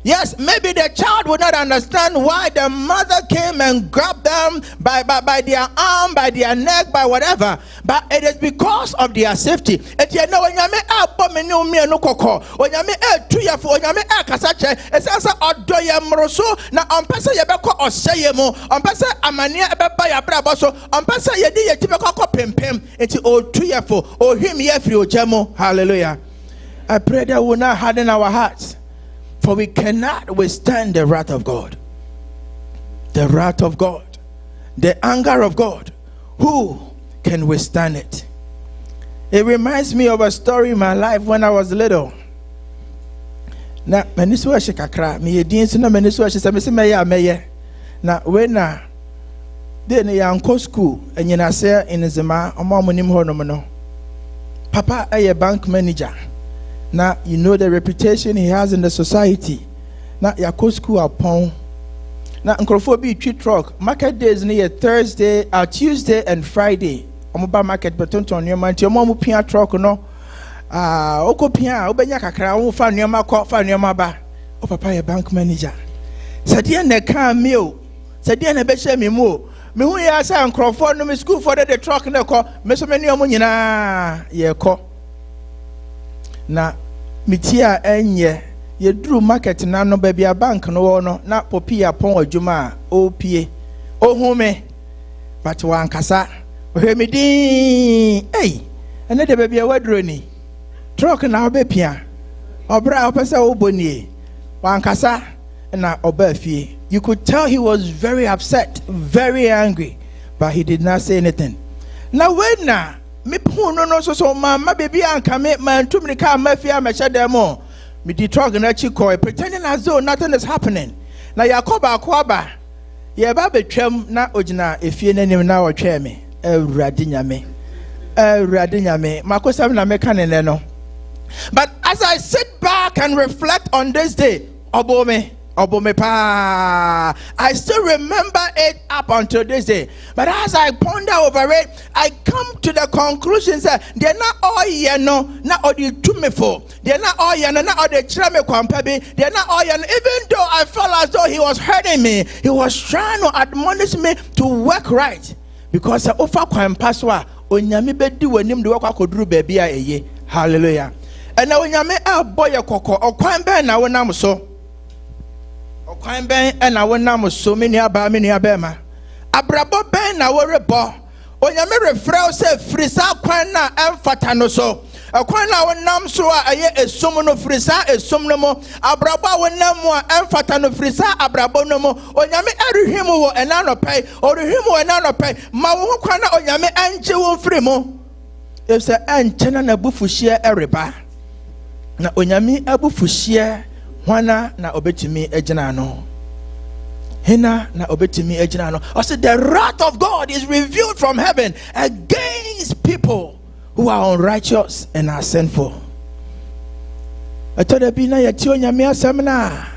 Speaker 3: Yes, maybe the child would not understand why the mother came and grabbed them by their arm, by their neck, by whatever. But it is because of their safety. It you know when you me abomenu me no koko. When you me tuya for when you me kasache. It's also odoya mroso na ompesa ye beko oseye mo. Ompesa amania ebeba ya brabo so. Ompesa ye di ye tibe koko pempem. Enti o tuya for o him ye free o jemo. Hallelujah. I pray that we will not harden our hearts. For we cannot withstand the wrath of God. The wrath of God. The anger of God. Who can withstand it? It reminds me of a story in my life when I was little. Now, meniswa shikakra, me yedin sina meniswa shisa mesi meya meye. Na when then ya uncle school and you say in Zema, omamunim honomono. Papa a bank manager. Now, you know the reputation he has in the society. Now, Yako school upon. Now, Nkrofobi treat truck. Market days near Thursday, Tuesday, and Friday. Omoba market, but don't on your mind. Your mom will pay truck, no. Oko pia, Obenya Kakra, won't find your mark, find your maba. Oh, papa, a bank manager. Sadian ne car meal. Sadian a beshe me mo. Me who ya say Nkrofobi no me school for the truck in the car. Mesomeni omunina, ye ko. Na mitia enye ye drew market na no baby a bank no no na popi apon adwuma o pie o hume but wan kasa we me din ene de baby a wadro ni truck na obepia obra opese oboni wan kasa na obafie. You could tell he was very upset, very angry, but he did not say anything. Now when na me puno no so mama baby and come man too many car mafia me share them all. Me di truck na chiko pretending as though nothing is happening. Na Yakoba akwaba ye ba betwam na ogina efie nanim na otwe me awurade nyame makosam na me kanene no. But as I sit back and reflect on this day, I still remember it up until this day. But as I ponder over it, I come to the conclusion that they're not all no, not all the tumifo. They're not all not all the trame kwampabi. They're not all even though I felt as though he was hurting me, he was trying to admonish me to work right. Because I offer kwampaswa onyame bedi wanim de wakwa koduru baby a eye. Hallelujah. And now onyame boy koko okwambe na wonam so. Kwan ben na wonam so many aba many abema abrabo ben na worebo onyame refrɛ se frisa kwan na emfata no so kwan na wonam so a aye esum no frisa esum no mo abrabo wonam a emfata no frisa abrabo no mo onyame arehwim wo ena no pai orehwim wo ena no pai ma wo kwan na onyame anche wo mfiri mo efse anche na bufuhie ereba na onyame abufuhie Wana na obetimi ejina no. Hina na obetimi ejina no. I said the wrath of God is revealed from heaven against people who are unrighteous and are sinful. I told the Bina Yatio Yamia Semina.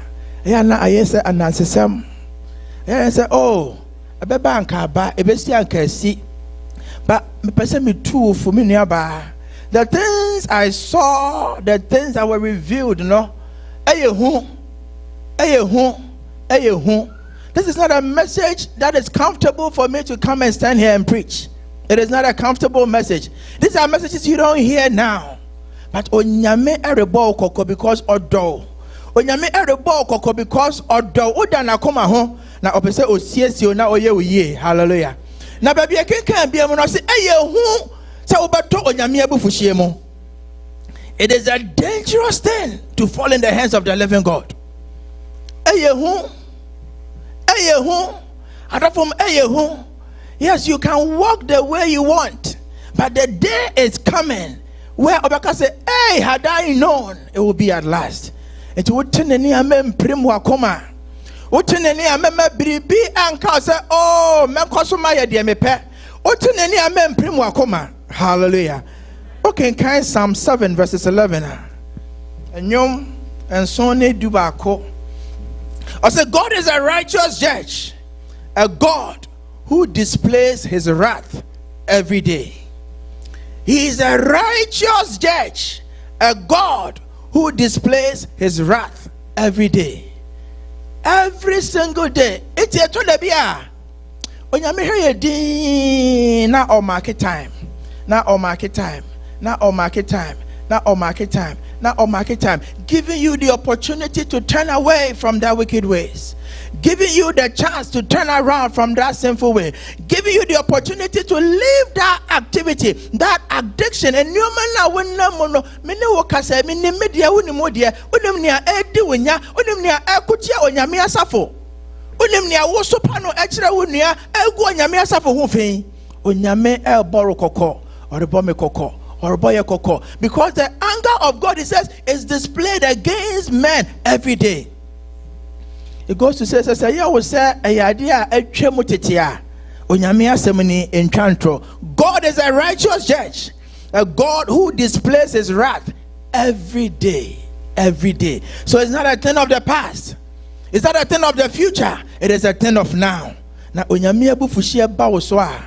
Speaker 3: Yana Ayesa and Nansesem. And I said, oh, a bebanka ba, a bestian can see. But me person me too for me nearby. The things I saw, the things that were revealed, no. This is not a message that is comfortable for me to come and stand here and preach. It is not a comfortable message. These are messages you don't hear now. But onyame erebo koko because odo. Onyame erebo koko because odo. Oda na koma ho na opese osiesie na oye oye. Hallelujah. Na baby ekenkan bia mo no se hu se obeto onyame abufuhie mo. It is a dangerous thing to fall in the hands of the living God. Yes, you can walk the way you want, but the day is coming where Obaka say, hey, had I known, it will be at last. It would turn any amen prim wakoma. Would turn any amen bribi and say, oh, man kosumaya diamepe. Would turn any amen prim wakoma. Hallelujah. Okay, kind Psalm 7 verses 11. And yom and sonne dubako. I said, God is a righteous judge, a God who displays his wrath every day. He is a righteous judge, a God who displays his wrath every day. Every single day. It's a tolebia. Onyame here din na o market time. Na o market time. Na o market time. Na o market time. Now, on market time, giving you the opportunity to turn away from that wicked ways, giving you the chance to turn around from that sinful way, giving you the opportunity to leave that activity, that addiction. And you man when no many workers say, "Mini media unimodia, unimnia edi winya, unimnia ekutia onyamia safo, unimnia wosopano extra unia egu onyamia safo hufin, onyame boro koko or the bombe koko." Because the anger of God, it says, is displayed against men every day. It goes to say, "I will say a idea a chemutitia, onyamia semini enchantro." God is a righteous judge, a God who displays his wrath every day. So it's not a thing of the past, it's not a thing of the future, it is a thing of now. Now onyamia bufushia bawoswa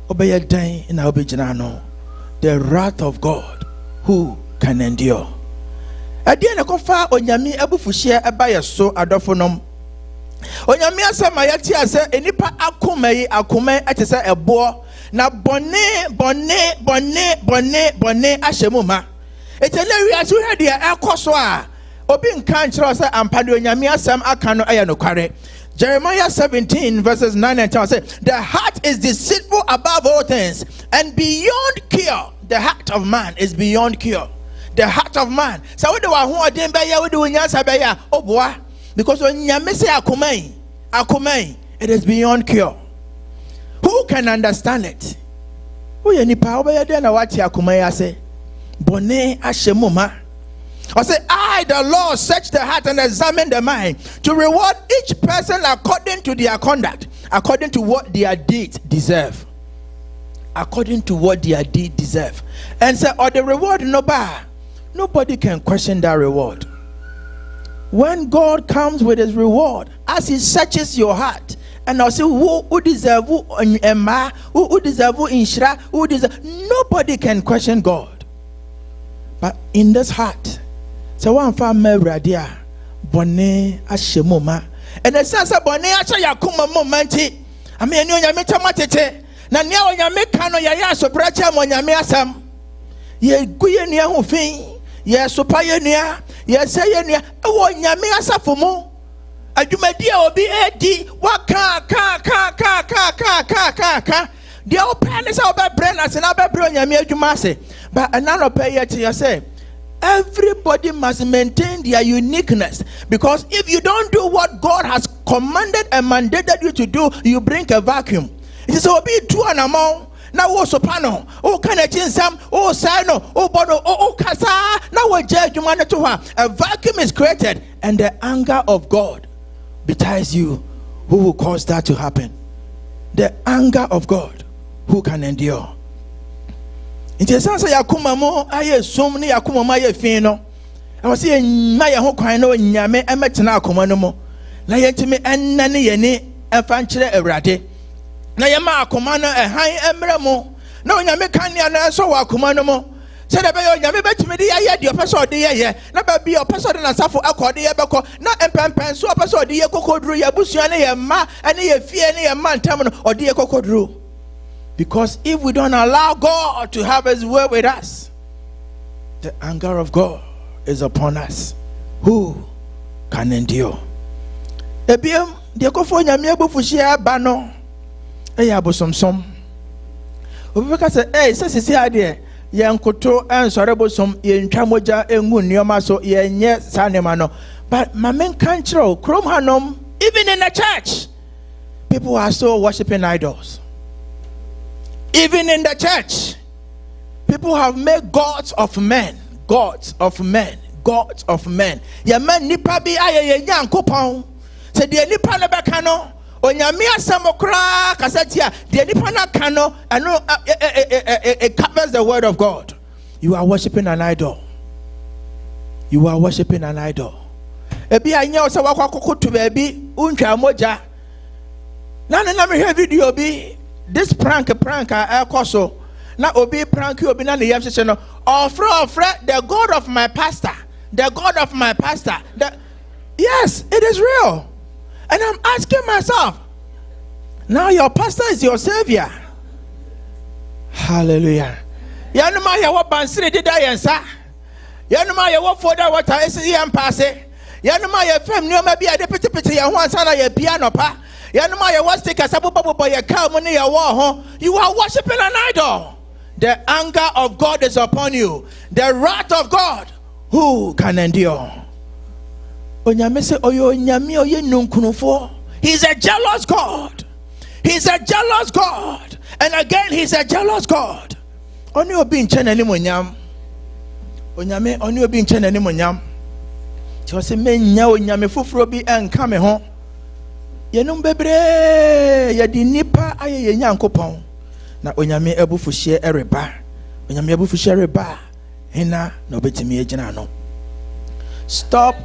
Speaker 3: obeye dan na obejina. The wrath of God, who can endure? Again, a confa onyami abufushia abaya so adofonom. Onyami asema yati ase enipa akume atisa ebo na bone ashemuma. Etele wi asu hede akoso a obi nka nkyerɛ sɛ ampade onyami asem aka no ɛyɛ nokware. Jeremiah 17 verses 9 and 10 says, the heart is deceitful above all things and beyond cure. The heart of man is beyond cure. The heart of man. So we do who are doing by ya, we do nyasa oh boy. Because when you say akumei, it is beyond cure. Who can understand it? Who you nipa obaya den na wati akumei ase? Bone ashemuma. I say, I, the Lord, search the heart and examine the mind to reward each person according to their conduct, according to what their deeds deserve. According to what their deeds deserve. And say, or the reward no bar. Nobody can question that reward. When God comes with his reward, as he searches your heart, and I'll say, who deserve who Emma, who deserve who Inshra, who deserve, nobody can question God. But in this heart, so one family radia bone ashemoma and the sense of bone acha yakuma momenti I mean you nyame tamatete na nia onyame ka no yaya so bracha mo nyame asam ye guye nia ho fin ye sopa ye nia ye say ye nia e wo nyame asafo mo adwumadi a obi edi waka ka dia open is oba brain as na oba brain nyame adwuma ase but anano pay yet you say everybody must maintain their uniqueness, because if you don't do what God has commanded and mandated you to do, you bring a vacuum. It is obi two and among now sopano kind of chinsam sano bono kasa now we judge humanity to her. A vacuum is created and the anger of God betides you. Who will cause that to happen? The anger of God, who can endure? Nti esan say yakoma mo aye som ne yakoma mo aye fin no. I was saying my ho kwan no nyame emetena akoma no mo. Na yentimi enna ne yene efa nkyere Awurade. Na yema akoma no ehan emre mo. Na onyame kan ne na so wa akoma no mo. Say the be onyame betimi de ye de opeso de ye. Na ba bi opeso de na safo akode ye beko. Na empempen so opeso de ye kokoduru ye busua ne ye ma ene ye fie ne ye ma ntam no ode ye kokoduru. Because if we don't allow God to have his way with us, the anger of God is upon us. Who can endure? Ebiem de kofo nyame abufuhia ba no eya bosomsom. Obeka say sisi ade ye nkoto ensore bosom ye ntwa moja engu nioma so ye nye sanema no. But my main country krom hanom, even in the church, people are still worshiping idols. Even in the church, people have made gods of men. Gods of men. Gods of men. Ya man nipa bi aye nyankopon. Se de nipa na beka no, onyame asem kra kasatia, de nipa na ka no, ano it covers the word of God. You are worshiping an idol. You are worshiping an idol. Ebi anya o se wakwa kokotu ba bi, untwa moja. Na me hear video bi. This prank koso na obi prank obi na yam se no ofra the God of my pastor, the God of my pastor. Yes, it is real. And I'm asking myself, now your pastor is your savior. Hallelujah. Yanuma ya wa bansire dida yensa. Yanuma ya wa foda wata esi yam passe. Yanuma ya fem nioma bi ade pete ya ho ansa na ya bia no pa. You are worshiping an idol. The anger of God is upon you. The wrath of God, who can endure? He's a jealous God. He's a jealous God. And again, he's a jealous God. Only obi nchen ani monyam. Onyame only obi nchen ani monyam. Ti se menya onyame foforo bi enka me ho. Yenum bebre ya di nipa aye ye nyankopon na onyame abufuhye ereba. Onyame abufuhye ereba. Hena na obetimi agina no. Stop.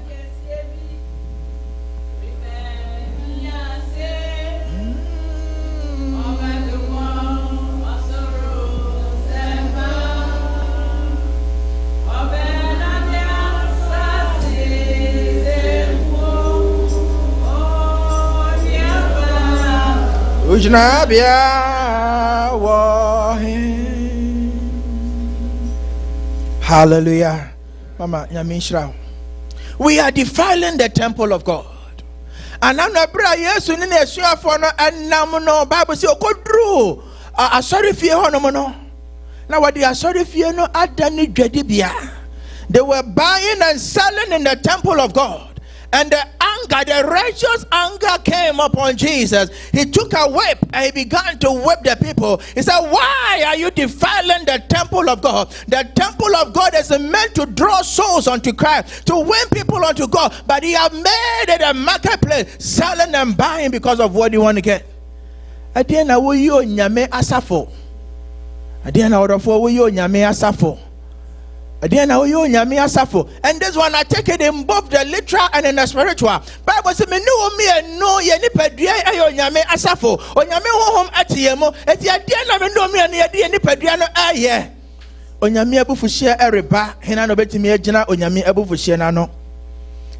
Speaker 3: Hallelujah. Mama, we are defiling the temple of God. And I'm not bra yes in the for no and no Bible say okodru sorry fear no. Now what they are sorry fear no adani dwedibia. They were buying and selling in the temple of God. And the anger, the righteous anger came upon Jesus. He took a whip and he began to whip the people. He said, why are you defiling the temple of God? The temple of God is meant to draw souls unto Christ, to win people unto God. But he have made it a marketplace, selling and buying because of what you want to get. At the end, I will you nyame asafo. At the end, I would have you nyame asafo. And this one I take it in both the literal and in the spiritual. Bible says me no ye ni pedua ayo nyame asafo. Onyame honhom atiyemo. Eti ade na me no me na ye ni pedua no aye. Onyame abufuhye ereba. Hena no betimi agina onyame abufuhye na no.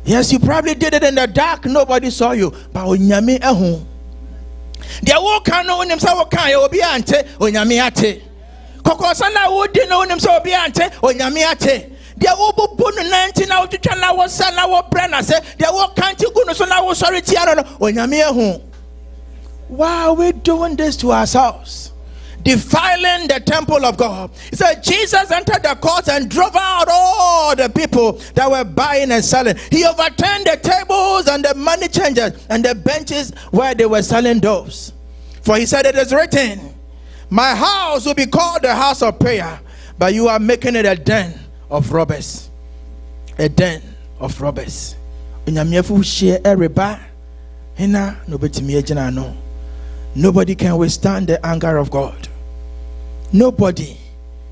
Speaker 3: Yes, you probably did it in the dark. Nobody saw you. But onyame ehu. Dia wo kan no onim sa wo kan ye obi ante onyame ate. Kokosana wodi no onim so obi ante onyame ate. Dia wo bubu no 19 na wotwa na wo sa na wo bre na se dia wo kanti gu no so na wo sori tia no onyame ehu. Why are we doing this to ourselves? Defiling the temple of God. He said Jesus entered the court and drove out all the people that were buying and selling. He overturned the tables and the money changers and the benches where they were selling doves. For he said it is written, my house will be called the house of prayer, but you are making it a den of robbers. A den of robbers. Nobody can withstand the anger of God. Nobody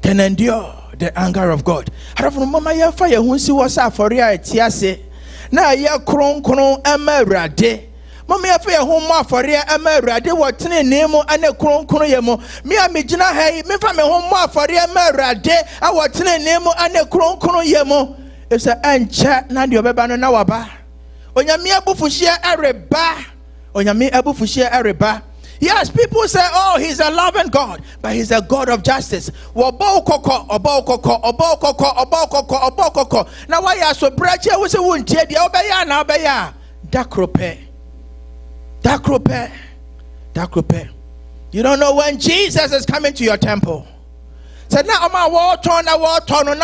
Speaker 3: can endure the anger of God. Harafo mama ya fa ye hu si wo sa afori a etiase na ye kronkron emerade. Mama ya fa ye hu mo afori emerade wo tenene mu ane kronkron ye mo. Me a megina ha yi me fa me hu mo afori emerade a wo tenene mu ane kronkron ye mo. E se ancha na de obeba no na waba. Onyame abufuhie ereba. Onyame abufuhie ereba. Yes, people say, oh, he's a loving God, but he's a God of justice. Now why you so brave? You say, "Won't you be obeya na obeya?" Dakrope. You don't know when Jesus is coming to your temple. So now I'm a war turn. Now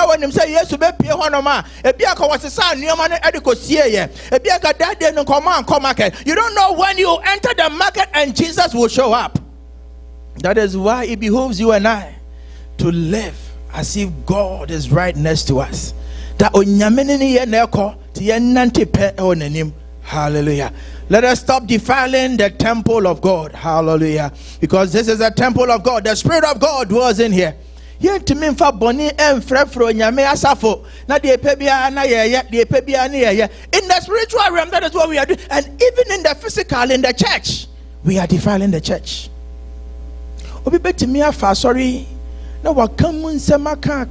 Speaker 3: when him say yes to be pay honoma, a biaka was a son, new man edicosia, a biaka that day no come market. You don't know when you enter the market and Jesus will show up. That is why it behooves you and I to live as if God is right next to us. That onyamenini ye neko ti ye nante pe onanim. Hallelujah. Let us stop defiling the temple of God. Hallelujah. Because this is a temple of God. The Spirit of God was in here. Yen to me fa boni enfrefro nyame asafo na de pebia na ye de pebia na ye. In the spiritual realm, that is what we are doing, and even in the physical, in the church, we are defiling the church. Obi betimi afa sorry na wakamu nsema ka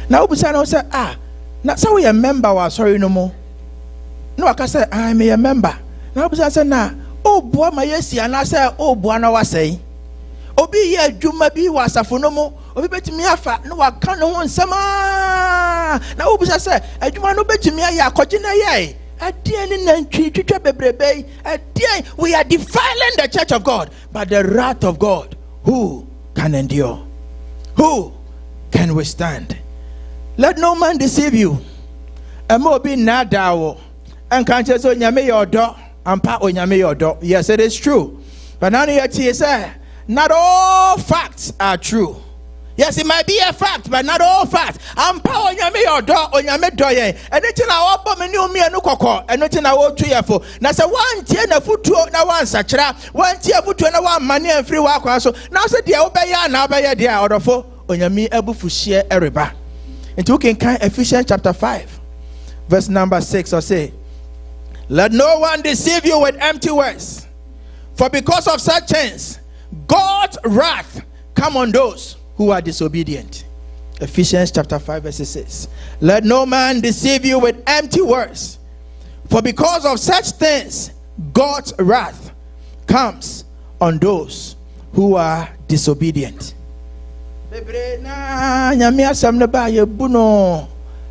Speaker 3: na obi say na say na say we a member wa sorry no mo na waka say I am a member na obi say na oboa ma yesi ana say oboa na wasai obi ye adwuma bi wasafo no mo obi betimi afa na waka no ho nsema na obi say adwuma no betimi aye akoje na ye we are defiling the church of God, but the wrath of God, who can endure? Who can withstand? Let no man deceive you. Yes, it is true. But now you say, not all facts are true. Yes, it might be a fact, but not all facts. I'm power onyame odo onyame doye. Anything I want me new me anu koko. Anything I want to you for. Now say one tie na futuo na one sachra. One tie futuo na one money and free work so. Now say dia obeya na obeya dia odofo onyame abufuhie ereba. Into can Ephesians chapter 5 verse number 6 or say, let no one deceive you with empty words. For because of such things, God's wrath come on those who are disobedient. Ephesians chapter 5 verse 6. Let no man deceive you with empty words. For because of such things, God's wrath comes on those who are disobedient.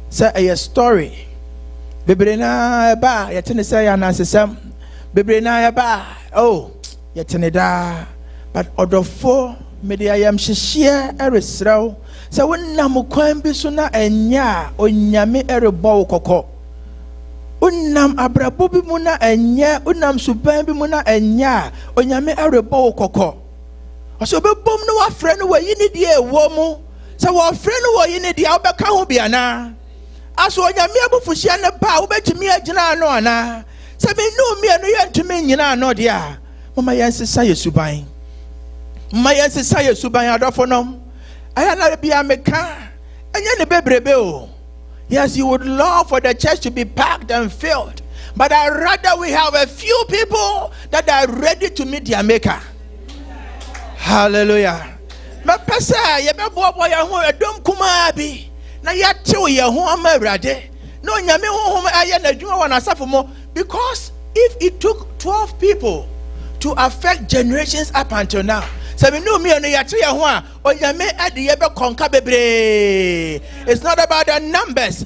Speaker 3: Say a story. Oh, but other four media yam shishia eresraw sa wonnam kwan bi so na anya onyame erebo kokko unnam abrabo bi mu na anya unnam suban bi mu na anya onyame erebo kokko oso bebom no wafre no wayi ne die ewo mu sa wafre no wayi ne die obeka ho bia na aso onyame abufuhia ne ba obetumi agina ano ana sa me no mi anu yentumi nyina ano dia mama yansesa yesuban yes, you would love for the church to be packed and filled, but I'd rather we have a few people that are ready to meet their maker. Hallelujah. Because if it took 12 people to affect generations up until now, it's not about the numbers.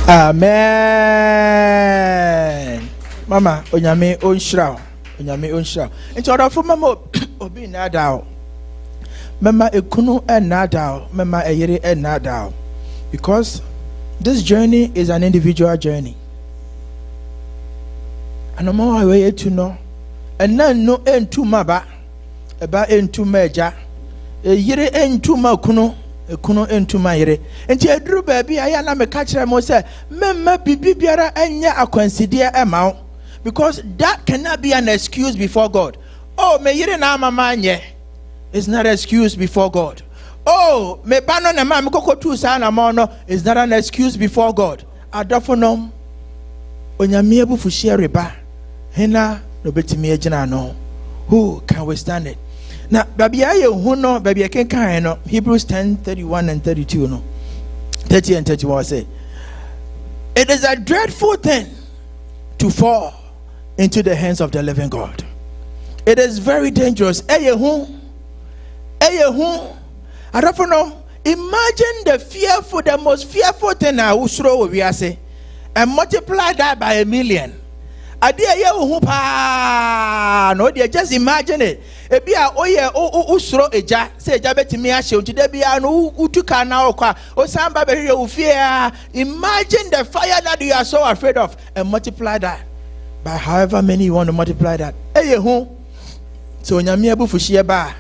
Speaker 3: Amen. Mama, onyame onshira. Onyame onshira. Nti order for mama obi na dawo. Mama ekunu na dawo. Mama eyere na dawo. Because this journey is an individual journey. And I'm on my way to know. And then no end to maba. Eba entu meja. Yere entu makuno. Ekuno entu mayere. Enti edru baby aya na me ka kire mo say memma bibibiara enya akwansidia emao. Because that cannot be an excuse before God. Oh, me yere na mama anye. It's not an excuse before God. Oh, me bano na ma me kokotu sa na mo no is not an excuse before God. Adofonom onyame abufuhie reba. Hena no betimi agina no. Who can withstand it? Now, baby, I no, baby, I can kind no. Hebrews 10:31 and 32 no. 30 and 31 say, it is a dreadful thing to fall into the hands of the living God. It is very dangerous. I don't know. Imagine the most fearful thing I will throw we say, and multiply that by 1,000,000. No, just imagine it. Ebia oye usro eja say eja betimi ahye ontide bia no utuka na okwa osamba be ufia. Imagine the fire that you are so afraid of and multiply that by however many you want to multiply that. Eye hu so onyame abufuhie ba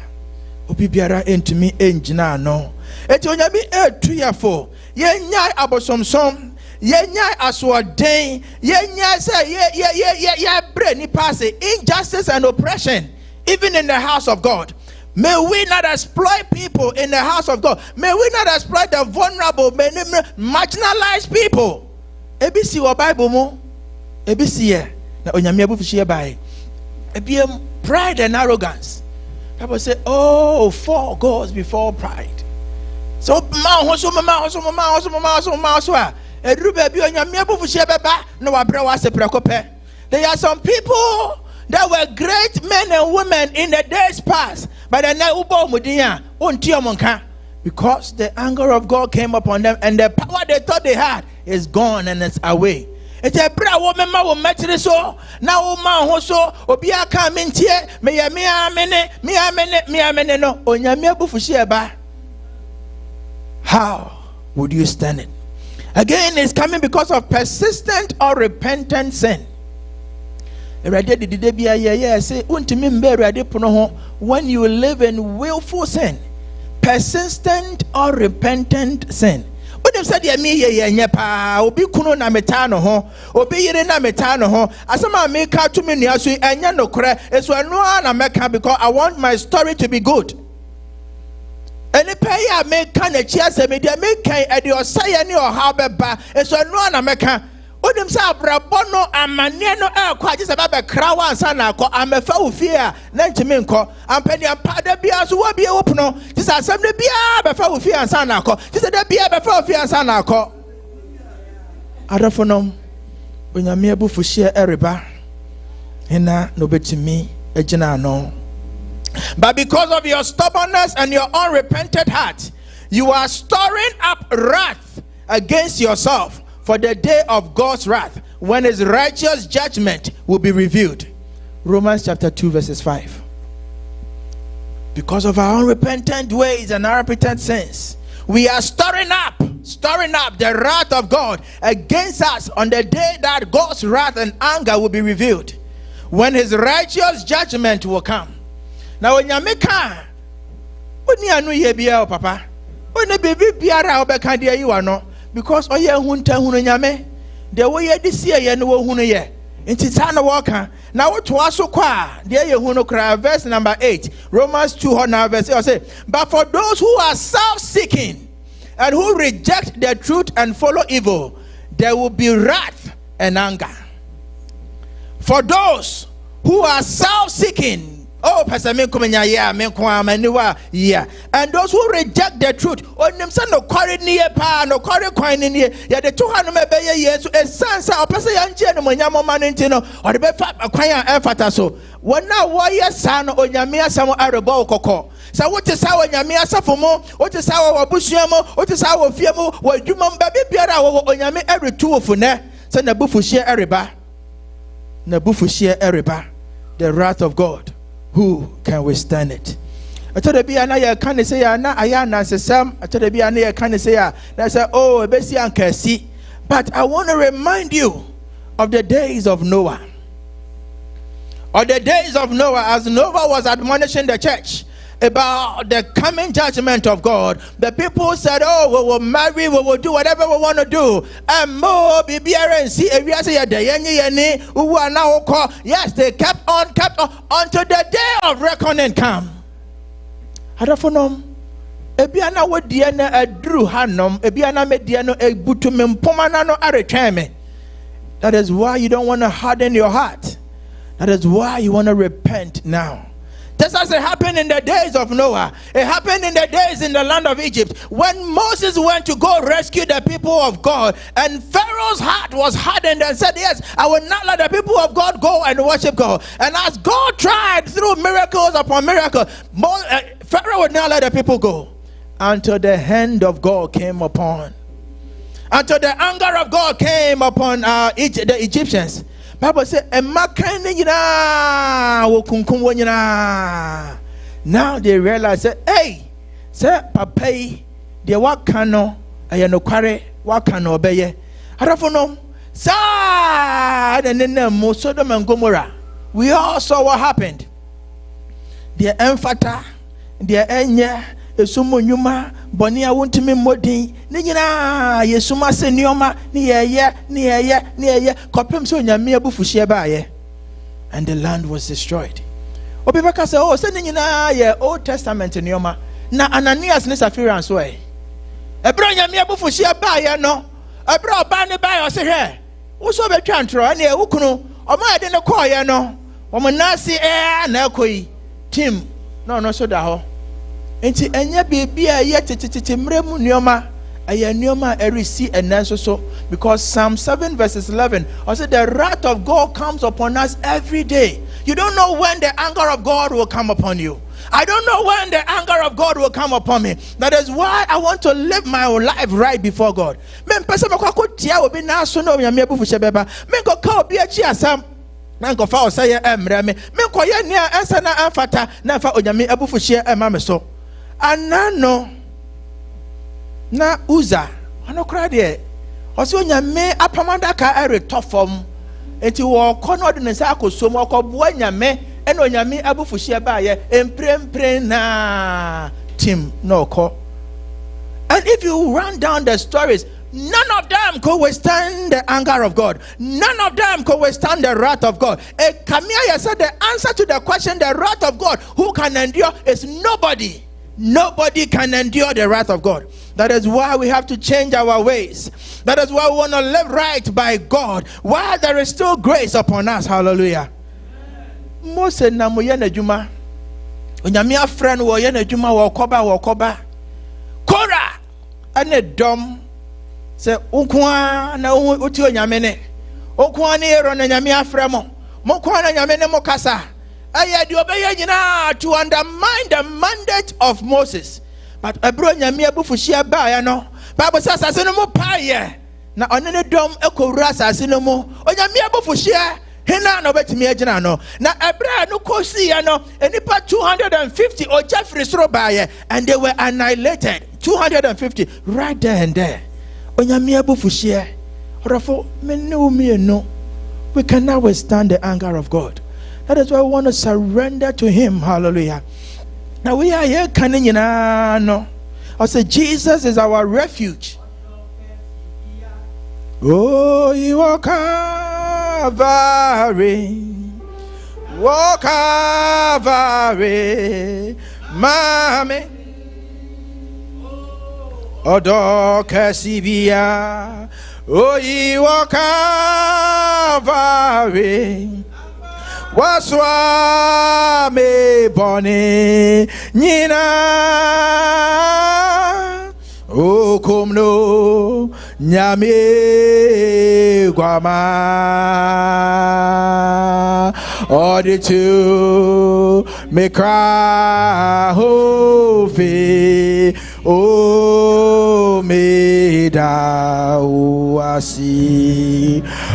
Speaker 3: obi biara entumi engina no eti onyame etuyafo yenya abosomsom yenya aswoden yenya say ye bre ni pass injustice and oppression even in the house of God. May we not exploit people in the house of God. May we not exploit the vulnerable, marginalized people. ABC or Bible mo ABC na onyame abufuhie bai ebiem pride and arrogance. People say, oh, fall goes before pride. So there are some people that were great men and women in the days past, but because the anger of God came upon them and the power they thought they had is gone and it's away. It's a bra woman will matter so now man hoso obia ka mentie me amene no onyame abufuhie ba. How would you stand it? Again, it's coming because of persistent or repentant sin. When you live in willful sin, persistent or repentant sin. But them said obi kuno na metano ho obi yire na metano ho asama make to me niasu enya nokre eso anu na meka because I want my story to be good. Any pay ya make na chia se me dia make e de osaya ni oha beba eso anu na meka odim sa abrabo no amane no ekwa je se ba be krawa ansa na akọ amefa ofie na ntimi nkọ ampani ampada bia so wa bia wopono ti sa asem ne bia be fa ofie ansa na akọ ti se da bia be fa ofie ansa na akọ adafonom onyame abufuhie ereba ena no betimi agina no. But because of your stubbornness and your unrepented heart, you are storing up wrath against yourself for the day of God's wrath, when his righteous judgment will be revealed. Romans chapter 2 verses 5. Because of our unrepentant ways and unrepentant sins, we are storing up the wrath of God against us on the day that God's wrath and anger will be revealed, when his righteous judgment will come. Now when you make when you know ye bia papa, when the baby biara obeka dia you are no, because oye hunta hunu nyame, the way ye this year ye no hunu ye. Nti sana waka. Now what was so kwa there ye hunu kra verse number 8. Romans 2 now verse 8 say, but for those who are self-seeking and who reject the truth and follow evil, there will be wrath and anger. For those who are self-seeking, oh, Pastor, and those who reject the truth, no quarry near pa, no quarry coin in here, yeah, the 200 years, so a sense of Pastor Yanjano, Manintino, or the Befa, a choir and Fataso. When now, why your son or Yamia, some Arabo coco. Sa what is our nyame asafo mo, what is our abusua mo, what is our fie mo, wo adwuma mbabe biara wo onyame eretu ofo ne. Say na bufuhie ereba. Na bufuhie ereba. The wrath of God. Who can withstand it? I told the Biana ya can say na ayana sesam. I told the Biana ya can say na say oh ebesi ankasi. But I want to remind you of the days of Noah. Or the days of Noah, as Noah was admonishing the church about the coming judgment of God. The people said, oh, we will marry, we will do whatever we want to do. And more yes, they kept on until the day of reckoning come. Hadafonom ebiana wodie na aduru hanom ebiana medie no ebutu mempoma no aretweme. That is why you don't want to harden your heart. That is why you want to repent now. Just as it happened in the days of Noah, it happened in the days in the land of Egypt when Moses went to go rescue the people of God, and Pharaoh's heart was hardened and said, yes, I will not let the people of God go and worship God. And as God tried through miracles upon miracles, Pharaoh would not let the people go until the hand of God came upon. Until the anger of God came upon the Egyptians. Bible said, now they realize that, hey, say papa the wakano ayano kware wakano obeye. Harafono sa and Sodom and Gomorrah. We all saw what happened. The emphata, the enya, esumo nyuma, bonia wuntimi modin, ni nyina yesuma senioma, ni yeye, kopem so nyame abufuhie baaye. And the land was destroyed. Obibaka say, oh, say ni nyina ye Old Testament nyoma, na Ananias ne Sapphira so e. Ebra nyame abufuhie baaye no, ebra oba ne baaye o se hwe. Wo so betwa ntro, na e wukunu, omo ade ne koye no, omo nasi na ekoyi. Tim no so da ho. Enti enye baby a ye tete mremu nioma aya nioma erisi enanso so, because Psalm 7 verses 11 also the wrath of God comes upon us every day. You don't know when the anger of God will come upon you. I don't know when the anger of God will come upon me. That is why I want to live my life right before God. Men pese makwa tia obi na so no nyame abufuhye beba. Men ko ka obi achi asam. Men ko fa o say emre me. Men ko ye nia ensa na amfata na fa onyame abufuhye ema me so. Anano na uza anokra de oso nyame apamanda ka eretofom enti wo kono de nsa akosom okoboa nyame eno nyame abufuhie baaye emprempren na tim no ko. And if you run down the stories, none of them could withstand the anger of God. None of them could withstand the wrath of God. Kamia said the answer to the question, the wrath of God, who can endure, is nobody. Nobody can endure the wrath of God. That is why we have to change our ways. That is why we want to live right by God while there is still grace upon us. Hallelujah. Mose na mo yena juma. Onyame afra no wo yena juma wo koba. Kora ane dom se unkwa na uti onyame ne. Unkwa ne ero na nyame afra mo. Mo kwa na nyame ne mo kasa. To undermine the mandate of Moses. But ebro nyame abufuhie baaya no. Bible says asase no mo paaye na onene dom ekowura asase no mo. Onyame abufuhie hena no betimi agina no. Na ebra no kosi ya no enipa 250 o Jeffrey soro baaye, and they were annihilated. 250 right there and there. Onyame abufuhie. Orafo me ne wo me no. We cannot withstand the anger of God. That is why we want to surrender to Him. Hallelujah. Now we are here, no. I say Jesus is our refuge. Oh, you are Calvary, Mami. Odo Casibia. Oh, you are Calvary. Waswa me bone nina o kumno nyame guama All the two me cry hope. Oh, me da uasi.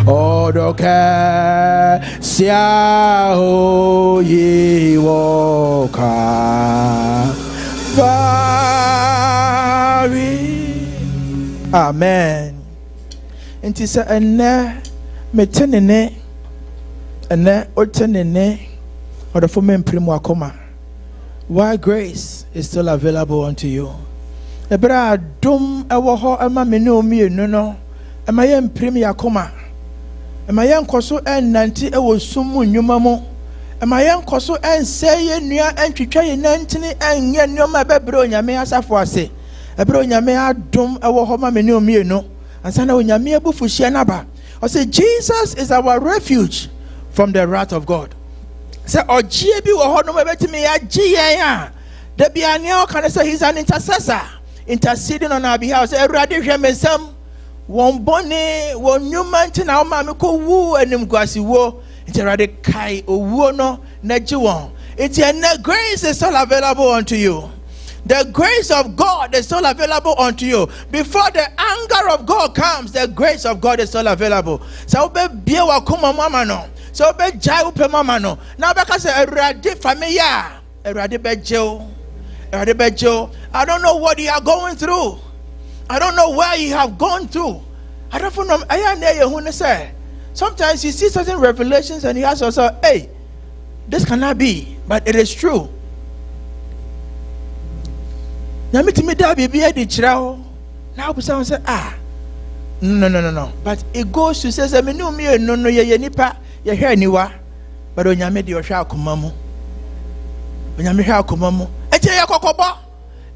Speaker 3: Oh, doka sia ho ye woka. Amen. Nti sɛ ɛnɛ metenene ɛnɛ otenene ɔdɔfo mempere mu akoma. Why grace is still available unto you. Ebra adom ɛwɔ hɔ ɛma me ne omienu no ɛma yɛ mpere mu akoma. Ɛma yɛ nkɔ so ɛnnante ɛwɔ sum mu nnwuma mu. Ɛma yɛ nkɔ so ɛnsɛ yɛ nnua ɛntwitwa yɛ nantini ɛnyɛ nneɛma ɛbɛbrɛ onyame asafo ase. Ɛbrɛ onyame adom ɛwɔ hɔ ma me ne omienu. Ansana onyame abufuhyia naba. I say Jesus is our refuge from the wrath of God. Say ɔgye bi wɔ hɔ no mɛbɛtumi agye yɛn a da bia nea ɔka ne sɛ he's an intercessor interceding on our behalf. Say Awurade hwɛ me nsam wɔn bɔne wɔn nnwuma nti na ɔma me kɔwu animguasewuo nti Awurade kae owuo no na gye wɔn. Nti ɛnɛ grace is still available unto you. The grace of God is still available unto you. Before the anger of God comes, the grace of God is still available. So be biwa kuma mama no. So be jai upe mama no. Now because eradi familia, eradi bejo. I don't know what you are going through. I don't know where you have gone through. I don't know. Sometimes you see certain revelations and you ask yourself, hey, this cannot be, but it is true. Now me da baby e di chira now person say no, but it goes to say me no ye nipa ye hwe aniwa but onyame de ohwe akoma mu onyame hwe akoma mu eje ye kokobo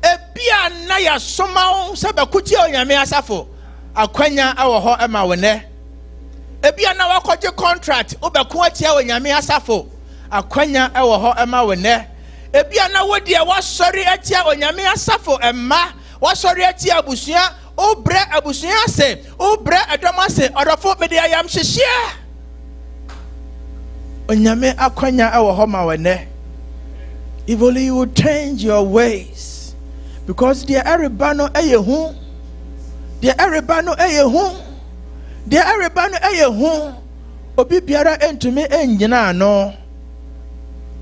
Speaker 3: e bia na ya soma wo se be kuti onyame asafo akwanya awo ho e ma wone e bia na wakoje contract obeko atia onyame asafo akwanya e wo ho e ma wone. Ebia na wodi e wasori atia onyame asafo emma wasori atia abusua obre abusua ase obre adom ase odofo mede ayam hyehye onyame akwanya e wo ho ma wene. If only you would change your ways, because the erebano eyehu obi biara entumi engyina no.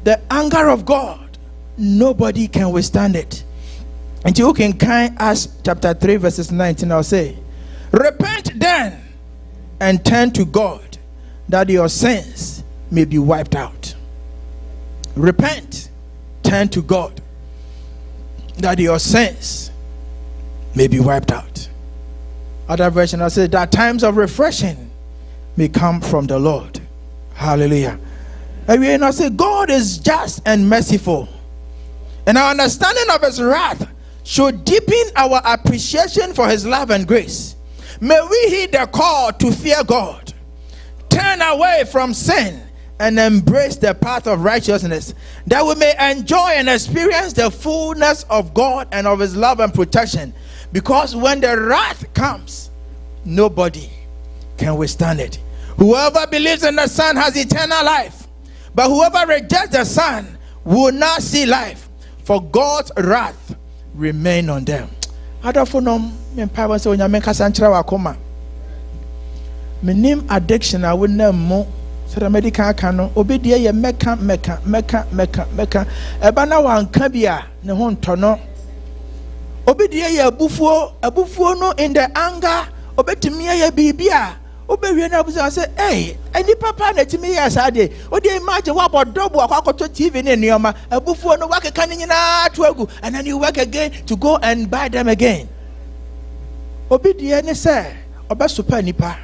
Speaker 3: The anger of God, nobody can withstand it. And you can kind Acts chapter 3 verses 19. I'll say, repent then and turn to God that your sins may be wiped out. Repent, turn to God that your sins may be wiped out. Other version I'll say that times of refreshing may come from the Lord. Hallelujah. And we now say God is just and merciful, and our understanding of his wrath should deepen our appreciation for his love and grace. May we heed the call to fear God, turn away from sin, and embrace the path of righteousness, that we may enjoy and experience the fullness of God and of his love and protection. Because when the wrath comes, nobody can withstand it. Whoever believes in the Son has eternal life, but whoever rejects the Son will not see life, for God's wrath remain on them. Adofonom me power say onyame kasa nkyere wakoma. Menim addiction I would name mo so the medical aka no obedie ye meka eba na wanka bia ne ho ntono obedie ye abufuo no in the anger obetimi ye bibia obewie na busa say hey any papa na timi ye asade odi imagine what about double akwakoto TV ne nioma abufuo no wakeka ni nyina to agu and then you work again to go and buy them again. Obedie ne say obesupa nipa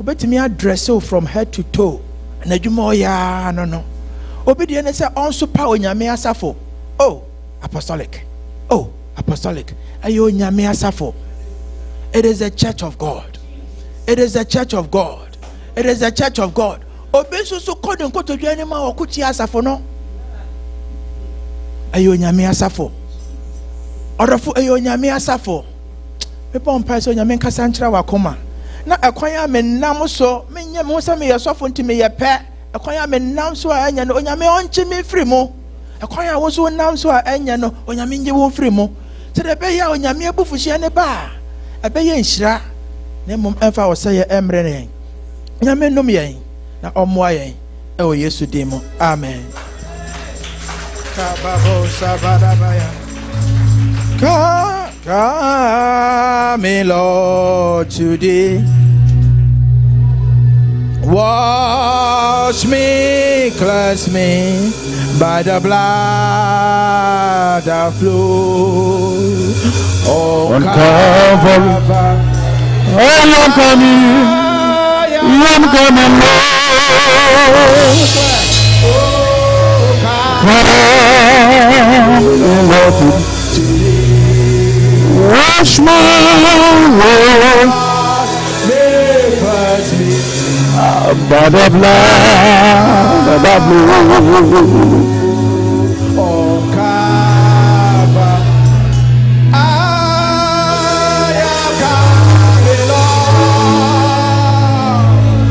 Speaker 3: obetimi address from head to toe na adwuma ya no obedie ne say onsupa onyame asafo apostolic ayo onyame asafo. It is a church of God. It is a church of God. It is a church of God. Obesu so kodin ko to dwane ma okuti asafo no ayo onyame asafo odofo ayo onyame asafo people mpa so onyame nkasa nkyera wakoma na akwan amenam so menye me so me yesofo ntime ye pe Ekwanya me nam so a enya no onyame onche me free mo. Ekwanya wo so nam so a enya no onyame nje wo free mo. Se de be ya onyame abufuhye ne ba. Ebe ye nhira. Na mom emfa wo se ye emre ne. Onyame nom yen na omoa yen. E o Yesu din mo. Amen. Kababo sabadabaya. Come, Lord, today. Wash me, cleanse me by the blood that flows. Oh, Calvary.
Speaker 5: I'm coming, Lord. Wash my Lord by the blood that flows.
Speaker 3: Oh, Calvary. I am coming, Lord.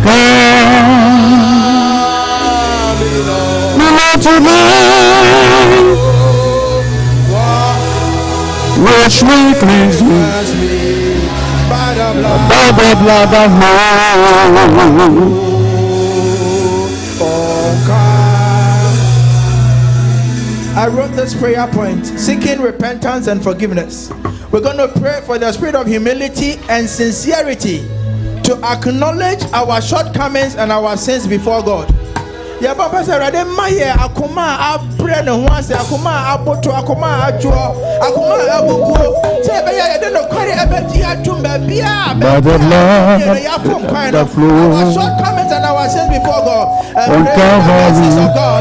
Speaker 5: Come, Lord, tonight. Wash me, cleanse me
Speaker 3: by the
Speaker 5: blood of flows.
Speaker 3: I wrote this prayer point, seeking repentance and forgiveness. We're going to pray for the spirit of humility and sincerity to acknowledge our shortcomings and our sins before God. Ya papa say rade maye akoma abre ne ho ase akoma aboto akoma ajo akoma abubuo say be ya de no kware abedi adum ba bia
Speaker 5: by the blood that flows.
Speaker 3: Our shortcomings and our sins before God, and pray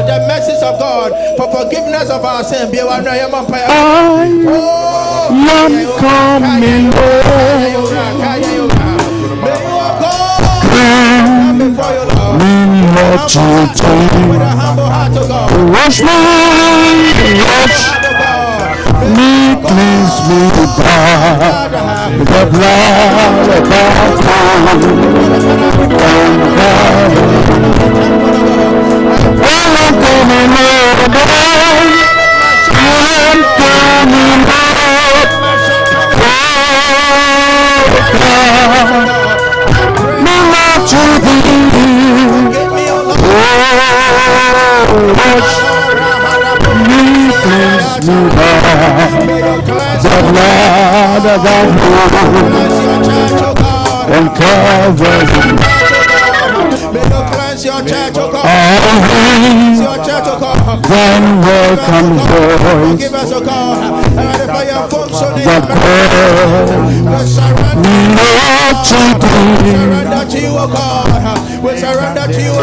Speaker 3: the mercies of God for forgiveness of our sins. Be one I am coming,
Speaker 5: Lord, with a humble heart to God. Wash me, cleanse me by the blood of I'm coming, Lord. I'm coming, Lord. To wash me, cleanse me by the blood of and Calvary. Then welcome voice that calls me not to thee.
Speaker 3: We surrender to you,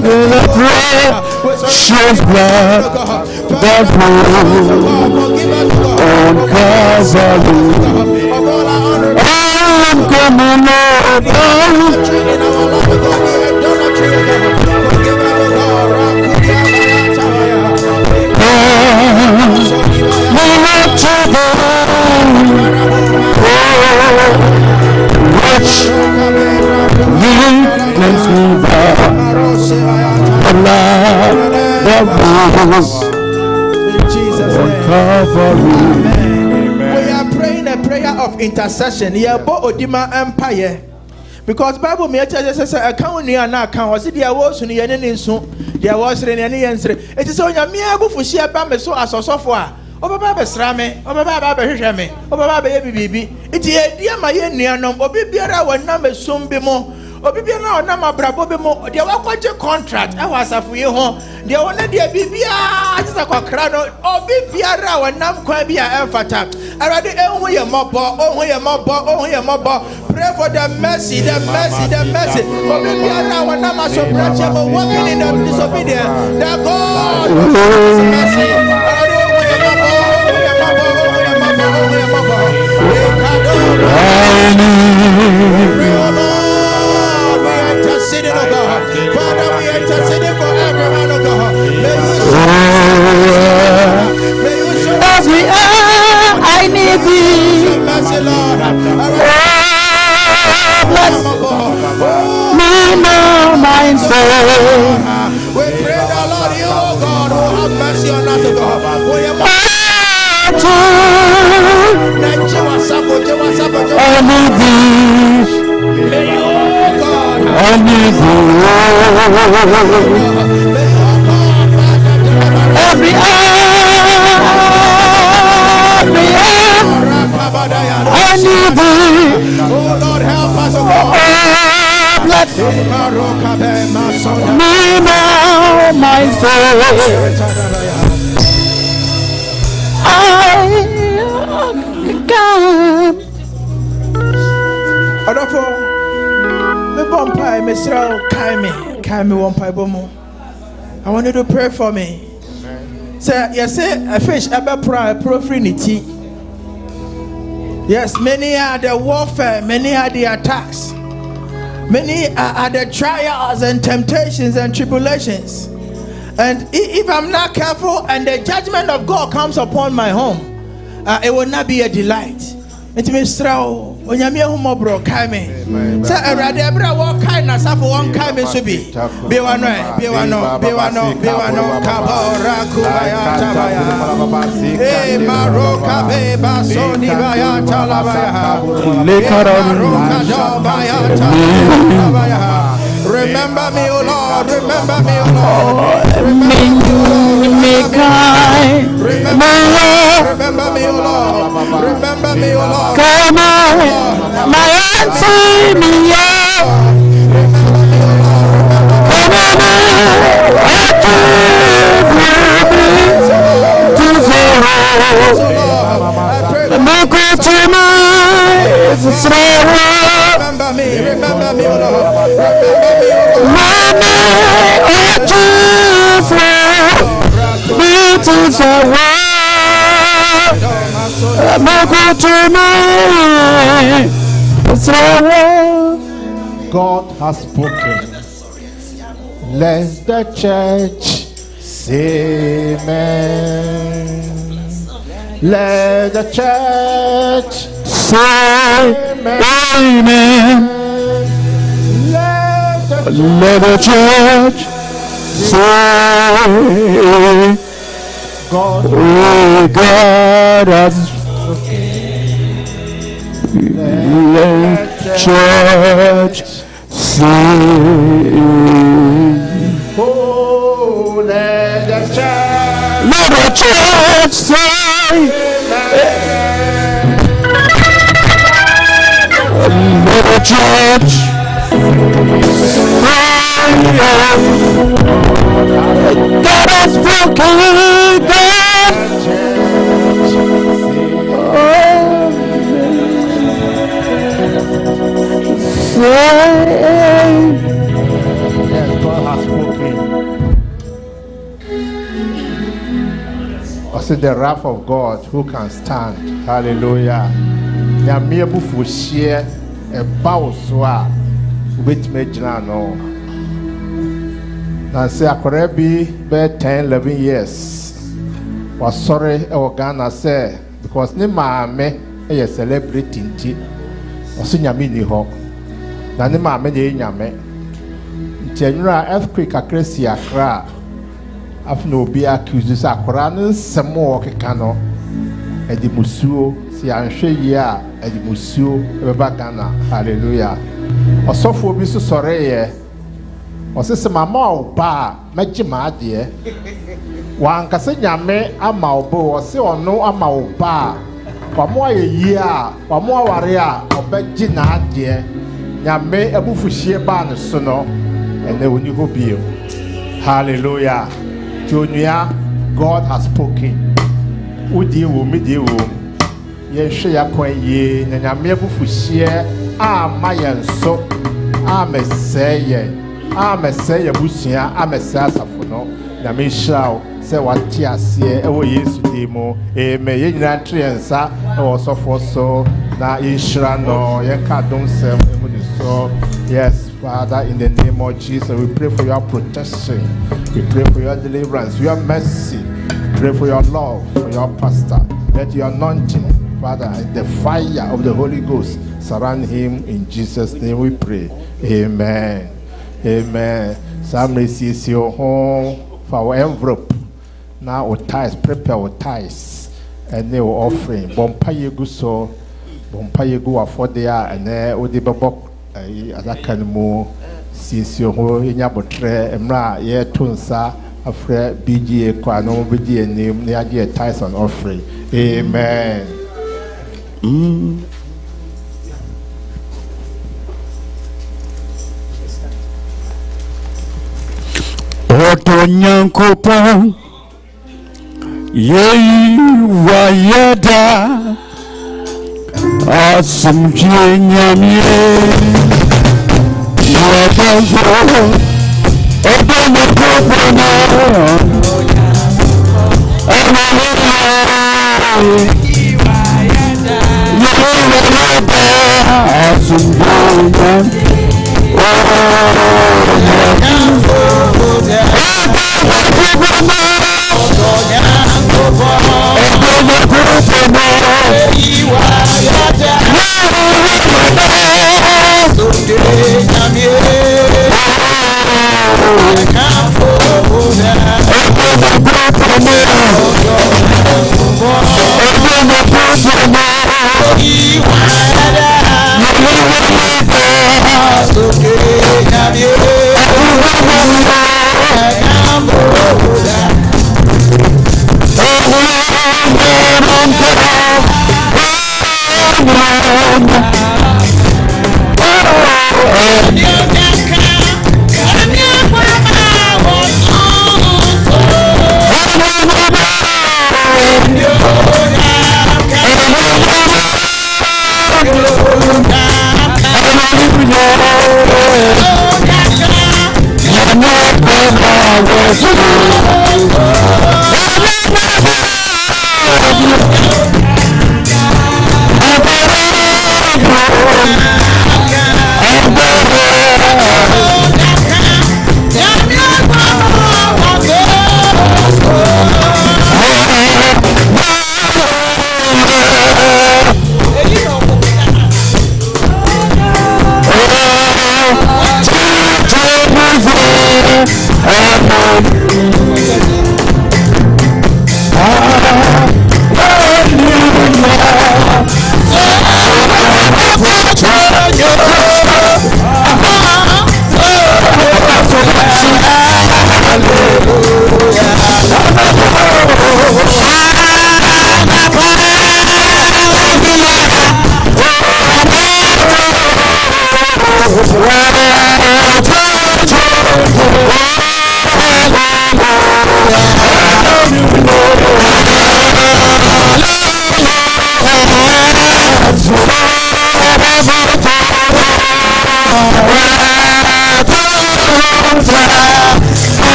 Speaker 5: The precious blood that flows on Calvary. I'm coming up. Cleanse me by the blood that flows on Calvary.
Speaker 3: We are praying a prayer of intercession. Yebo odima empire. Because Bible me says account ni na account was there was ni yen ni nso there was ni yen yensre. It is on nyame abufushi aba me so asosofo a obaba be srame obaba ba hwehwe me obaba be ye bibibi. It ye dia ma ye nuanom obi biara wona me sombi mo obi biara wona mabrabo be mo dia wakwaje contract e wasafo ye ho dia wona dia bibia ajisa kwakra no obi biara wona kwa bia emfata arade enhu ye mobo pray for the mercy obi biara wona masobrache mo walking in the disobedience that God mercy Father, we intercede for everyone, oh God. May you show
Speaker 5: As we are, I need thee.
Speaker 3: mercy, Lord. I want you to pray for me. Say, yes, a fish ever profanity. Yes, many are the warfare, many are the attacks, many are the trials and temptations and tribulations. And if I'm not careful and the judgment of God comes upon my home, it will not be a delight. It means throw when you're mere homo bro, Kaime. Say a radebra walk kindness of one Kaime should be. Bewano, Kabora, Kubaya, Eh, Maroka, Beba, Soni, Baya, Talabaya, Remember me, O Lord, remember me, O Lord. Remember me, O Lord. Remember me, O Lord.
Speaker 5: Come on, my auntie, me,
Speaker 3: Remember me, O Lord.
Speaker 1: God has spoken. Let the church say amen. Let the church say amen. Let the church say God has let church say. Oh, let the church say. Let the church God has spoken. Yes, God has spoken. I said the wrath of God, who can stand? Hallelujah. Nyame abufu share a bow so a which made no. Now say akore bi be 10-11 years. Was sorry e Ghana say because ne maame e celebrity nti. Oso nyame ni ho. Na ne maame de nyame. Nti enura earthquake akresi akra. Afuna obi accuse say akora ne nsem o keka no. E di musuo si anhwe yi a e di musuo e beba Ghana. Hallelujah. Osofo bi so sore ye. Osese mama oba meji maade. Wan kase nyame ama obo ose ono ama oba. Wamo ayi a, wamo aware a obeji na ade. Nyame abufuhie ba ne so no ene oni ho bio. Hallelujah. Jonua, God has spoken. Udi wo midi wo. Ye hwe yakwan ye na nyame abufuhie a ma yenso a meseye. Meseye busia a mesaya safo no. Nyame hyrawo se wate ase ewo Yesu dimo. Amen. Ye nyina triensa ewo sofo so na inshira no ye ka don sem emuni so. Yes, Father, in the name of Jesus, we pray for your protection. We pray for your deliverance, your mercy. We pray for your love, for your pastor. Let your anointing, Father, and the fire of the Holy Ghost surround him. In Jesus' name we pray. Amen. Amen. Some receive your home for our envelope. Now our ties, prepare our ties. And they were offering. Bompa yeguso. Bompaye go for there and Odi Babok Adakanimu Sisio Yabotre Emra Ye Tunsa Afre BGA Kwano BGA name Niagia Tyson offering. Amen.
Speaker 5: Otonyankopon Yei Wayada Asumje Nyamye Yabazo Otonyankopon Yei Wayada Asumje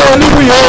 Speaker 5: Hallelujah.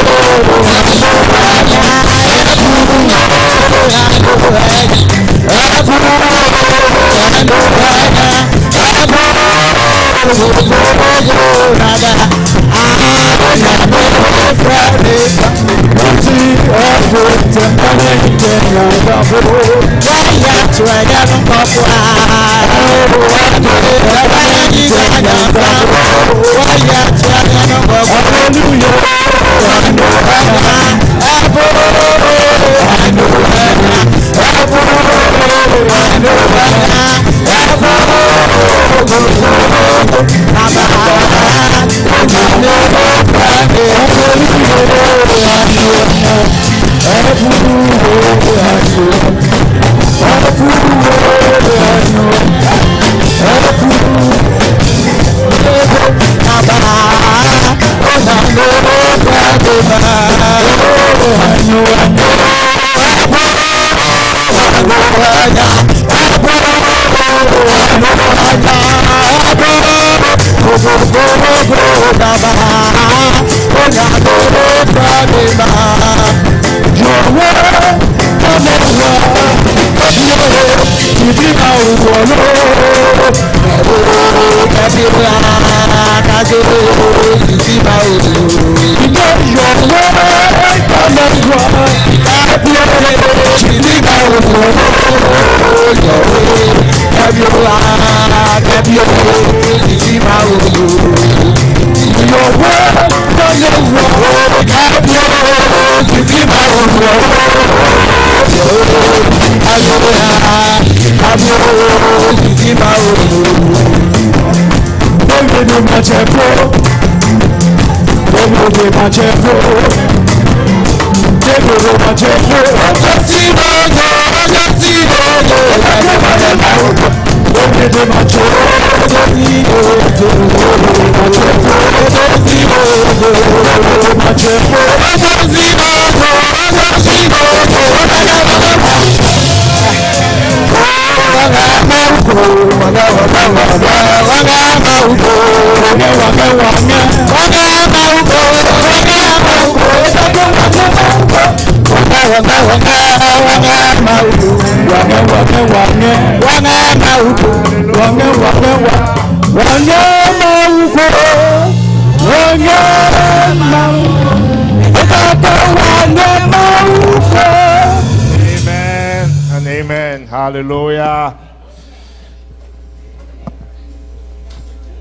Speaker 1: Hallelujah.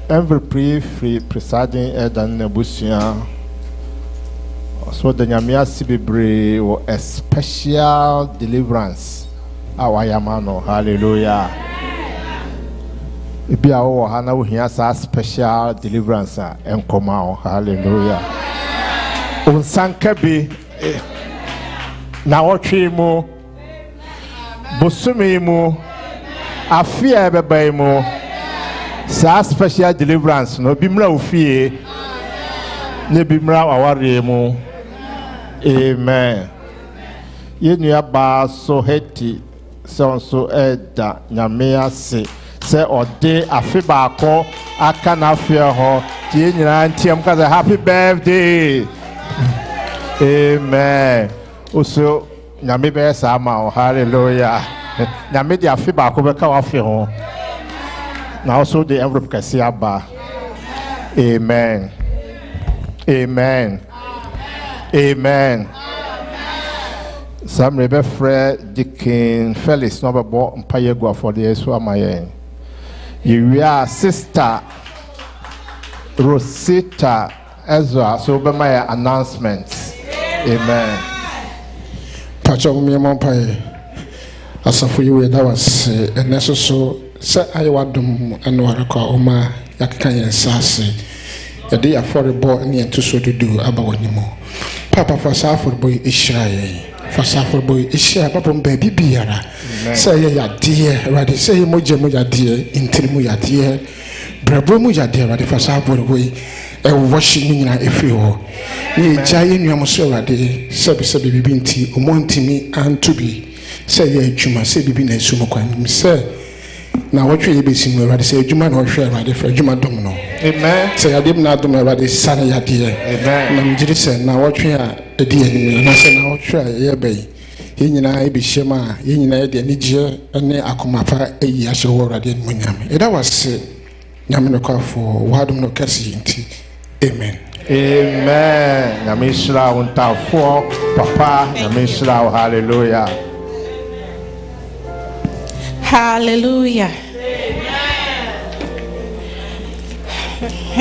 Speaker 1: Every free presiding elder Nebuchadnezzar. So the Nyamia Sibibre or a special deliverance. Our Yamano. Hallelujah. Ibi awo hana wo hia sa special deliverance and come out. Hallelujah. Unsanka bi na wotwe mu bosumi mu afia beba mu sa special deliverance no bi mra ofie ne bi mra aware mu. Amen. Yenu ba so heti so eda nyame ase se ode afi baako aka na afia ho tie nyina ntiem ka happy birthday. Amen. Also nyame be sa ma. Hallelujah. Nyame di afi baako be ka afi ho na also the envelope ka si aba. Amen. Amen. Amen. Some rebe Fred Dickin Felix no be bo mpaye go for the Yesu amaye. You are sister Rosita Ezra so be my announcements. Amen.
Speaker 6: Pacho mi mpaye asafo yiwe da was eneso so se ayi wadom eno arekwa oma yakeka yensase yade affordable ne entoso dudu aba wanimo papa fasa affordable ishraye fasa affordable ishraye papa mbabi biara se ye yade rade se ye moje yade intiri mu yade brabo mu yade rade fasa affordable washi nyina efi ho ni jaye nuam so rade se bibi nti omontimi antubi se ye adwuma se bibi na esu mokwan se na wotwe ye besimu rade se adwuma na wohwe rade fa adwuma dom no. Amen. Se yadem na dom rade sana yade. Amen. Na mjiri se na wotwe a edi anim na se na wotwe a ye bai ye nyina e behema ye nyina ye de anigye ne akomafa eyi ahye wo rade anim nyame eda wase nyame no kwafo wadom no kasi nti. Amen.
Speaker 1: Amen. Nyame shira untafo papa nyame shira. Hallelujah.
Speaker 4: Hallelujah.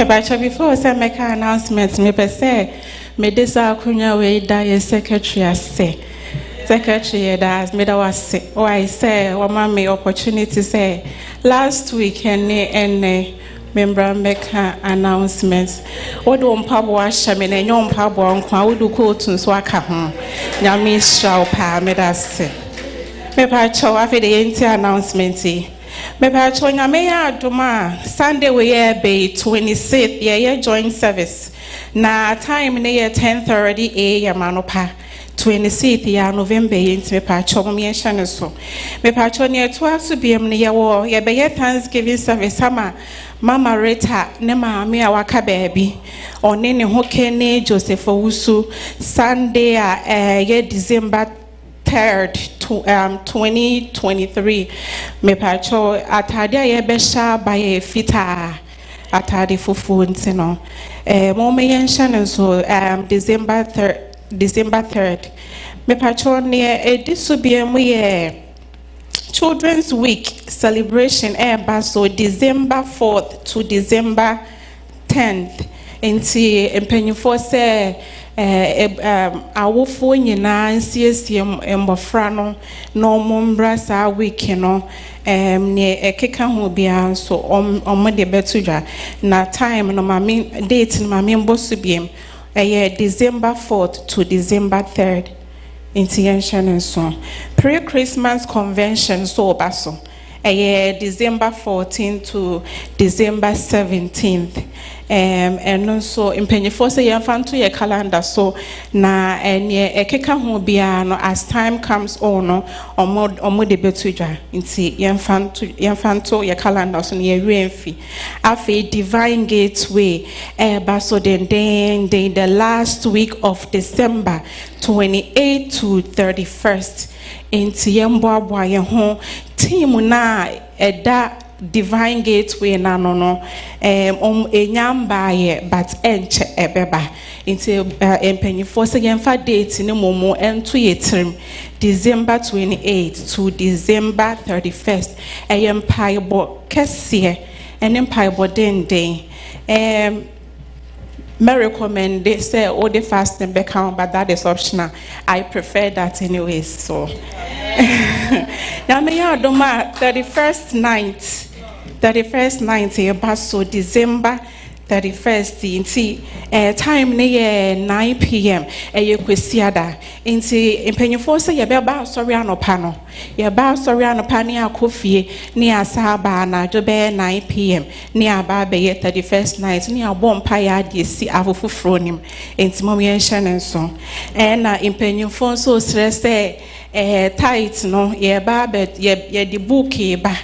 Speaker 4: But before I make an announcement, me per se, me desa kunya we die secretary say. Secretary does me that was say. Oh, I say, oh, my opportunity say. Last week, and member make announcements. What do Pabo Asham and young Pabo and Kwadu Coton Swaka home? Yami shall pa me that say. Me pa chow after the entire announcement. Me pa chow Yamea Duma Sunday we be 26th year joint service. Na time near 10:30 a.m. Anopa. 26th year November into me patch of me and Shannon so. Me patch on near 12 p.m. near war, ye be Thanksgiving service summer. Mama Rita, Nema me a waka baby, or Nene Hokene Joseph Owusu, Sunday ye December 3rd, 2023. Me patcho atadia ye besha by a fita atadi fufu ntino. Mome and Shannon so December 3rd. Me patron near this will be a Children's Week celebration so December 4th to December 10th. Inti empenyufo se awofo nyina nsiesie mbofra no no mombra sa week no ne ekeka ho bia so omode betudwa na time no mami date no mami mbosu biem December 4th to December 3rd. Intention and so pre-Christmas convention so baso. December 14th to December 17th. And also in Pennyforce ye fan to your calendar so na ye ekeka ho bia no as time comes on no omo de betudwa nti ye fan to your calendar so ye renfi afi divine gateway baso den the last week of December 28 to 31st nti ye mboabo ye ho team na eda divine gateway na no enyamba ye but enche ebeba into empenyifo se yemfa date ne momo ento yetrim December 28 to December 31st empaibo kese en empaibo den me recommend they say all the fasting back count, but that is optional. I prefer that anyways. So now me adoma 31st night so December 31st inti time ne 9 p.m. Kwesiada inti empenyufo se ye beba sorry anopa no ye ba sorry anopa ne akofie ne asaba na jo be 9 p.m. ne aba be 31st night ne abom pa ya de si afofofro nim inti mom ye hye so na empenyufo so stress tight no ye ba be ye di book e ba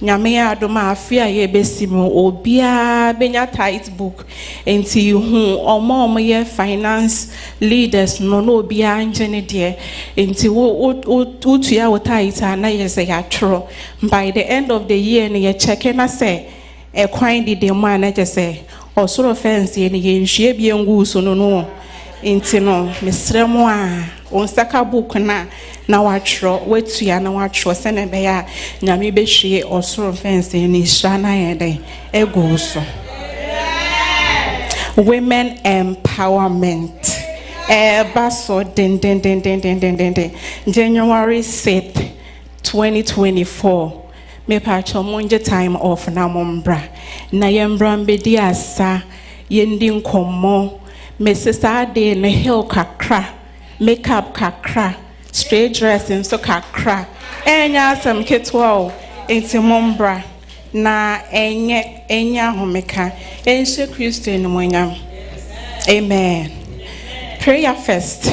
Speaker 4: nyame adoma afia ye besimo obia benya tight book enti hu omo ye finance leaders no obia njene de enti wo tuya wo tight na ye say ya tro by the end of the year ne ye check na say kwan di de man na je say osoro fence ye ne ye nhwie bia ngu so no enti no mesremo a onsaka book na watro wetua na watro se na be ya nyame behwie osoro fence ni hra na yede ego so women empowerment baso den January 6th 2024 me pa chomonje time off na mombra na yembra mbedi asa yendi nkomo mesesa de ne hill kakra makeup kakra straight dressing so kakra enya some ketwa enti mombra na enya homeka ense Christian monya amen. Prayer first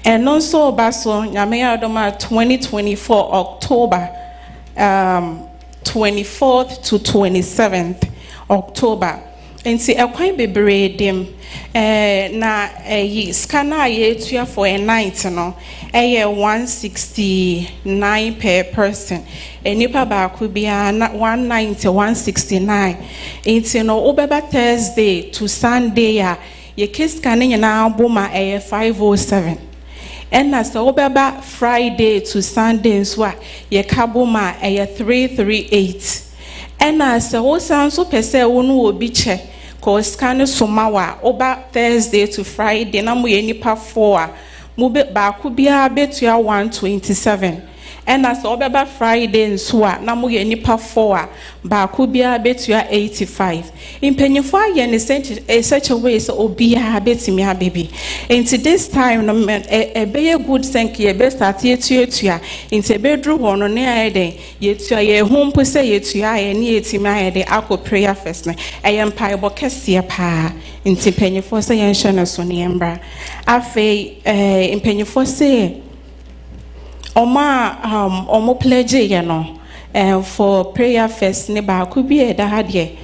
Speaker 4: and also baso nyame adoma 2024 October 24th to 27th October enti ekwan bebre dem na scanner ye tua for a night no 169 per person enipa ba ku bia 190 169 enti no obeba Thursday to Sunday ya ye scanning na boma 507 And as the Obaba Friday to Sunday, so ye kabuma a 338. And as the whole sound so per se will be check, cause can somawa over Thursday to Friday, namu any pa 4, mube bakubia betua 127. And as Obaba Friday and Swa, namu any pa 4, bakubia betua 85. In Pennyfire in such a way so obia betimia baby. Into this time, no man a be a good thank you best at yetua into bedroom on near day, yet your home per se yet you are any etima de alco prayer first. I am piebo cassia pa into Pennyfor say and shana soniembra. Afe in Pennyfor say. Omo pledge for prayer first neba could be a dahadye.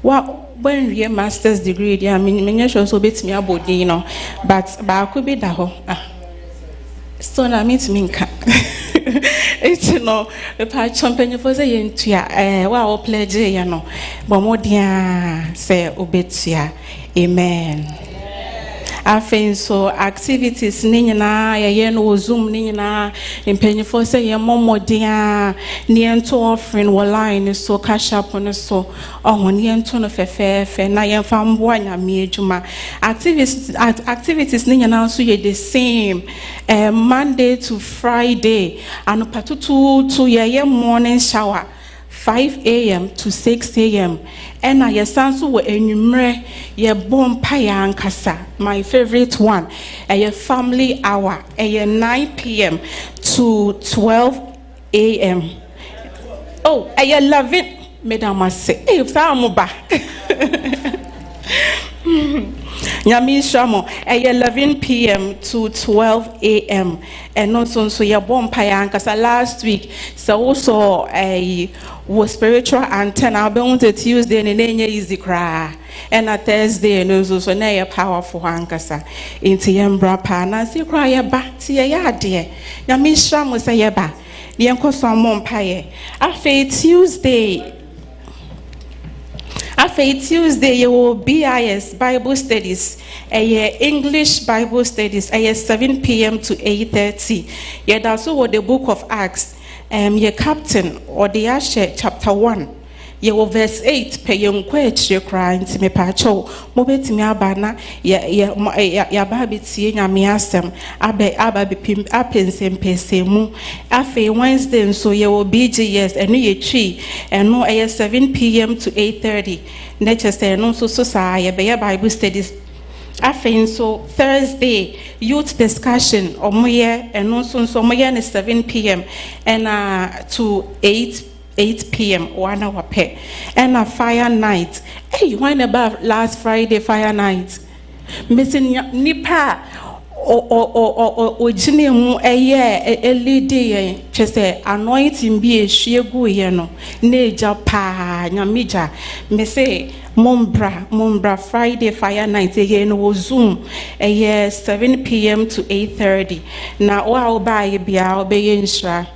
Speaker 4: When we master's degree, I mean, many also beats me about but could be daho. So now meet me. It's the part champion for the yentia, wow, pledge, but more dear say obetia. Amen. Afen so activities ninyina ye no zoom ninyina impenifo say ye momodia niento offering wo line so cash up on so niento no fefe na ye fambo anyame adwuma activities ninyina so ye the same Monday to Friday anopatutu to ye morning shower 5 a.m. to 6 a.m. And I sanso wo enumre ye bom paya ankasa. My favorite one, a family hour, a 9 p.m. to 12 a.m. Oh, I love it, Madam say. Hey, Samuba. Nyami Shamo, 11 p.m. to 12 a.m. And also so your bomb payankasa last week. So also was spiritual antenna. I'll be on the Tuesday and then easy cry. And a Thursday and also na powerful hankasa. Into yambra pana see cry back to ya dear. Nyami Shamo say ya ba. The uncle some mom paye. After Tuesday. After Tuesday, you will BIS Bible studies, English Bible studies, 7 p.m. to 8:30. Yet also with the book of Acts, your captain or the Asher chapter 1. You verse 8 pe young quetch your crying to me pacho mobet me abana ya baby tia nyamiasem abe pim apensem pesemu afe Wednesday so you will BGS and ye tree and no 7 p.m. to 8:30 nature say no so say be Bible studies afe so Thursday youth discussion omoye and no so omoye 7 p.m. and to 8 p.m. 1 hour pay and a fire night. Hey, when about last Friday fire night? Missing nipa or Jimmy mu a year a lady just say anointing be a shiegu yeno neja pa nyamija me say Mumbra Friday fire night again was Zoom a year 7 p.m. to 8:30. Now I'll buy be insha.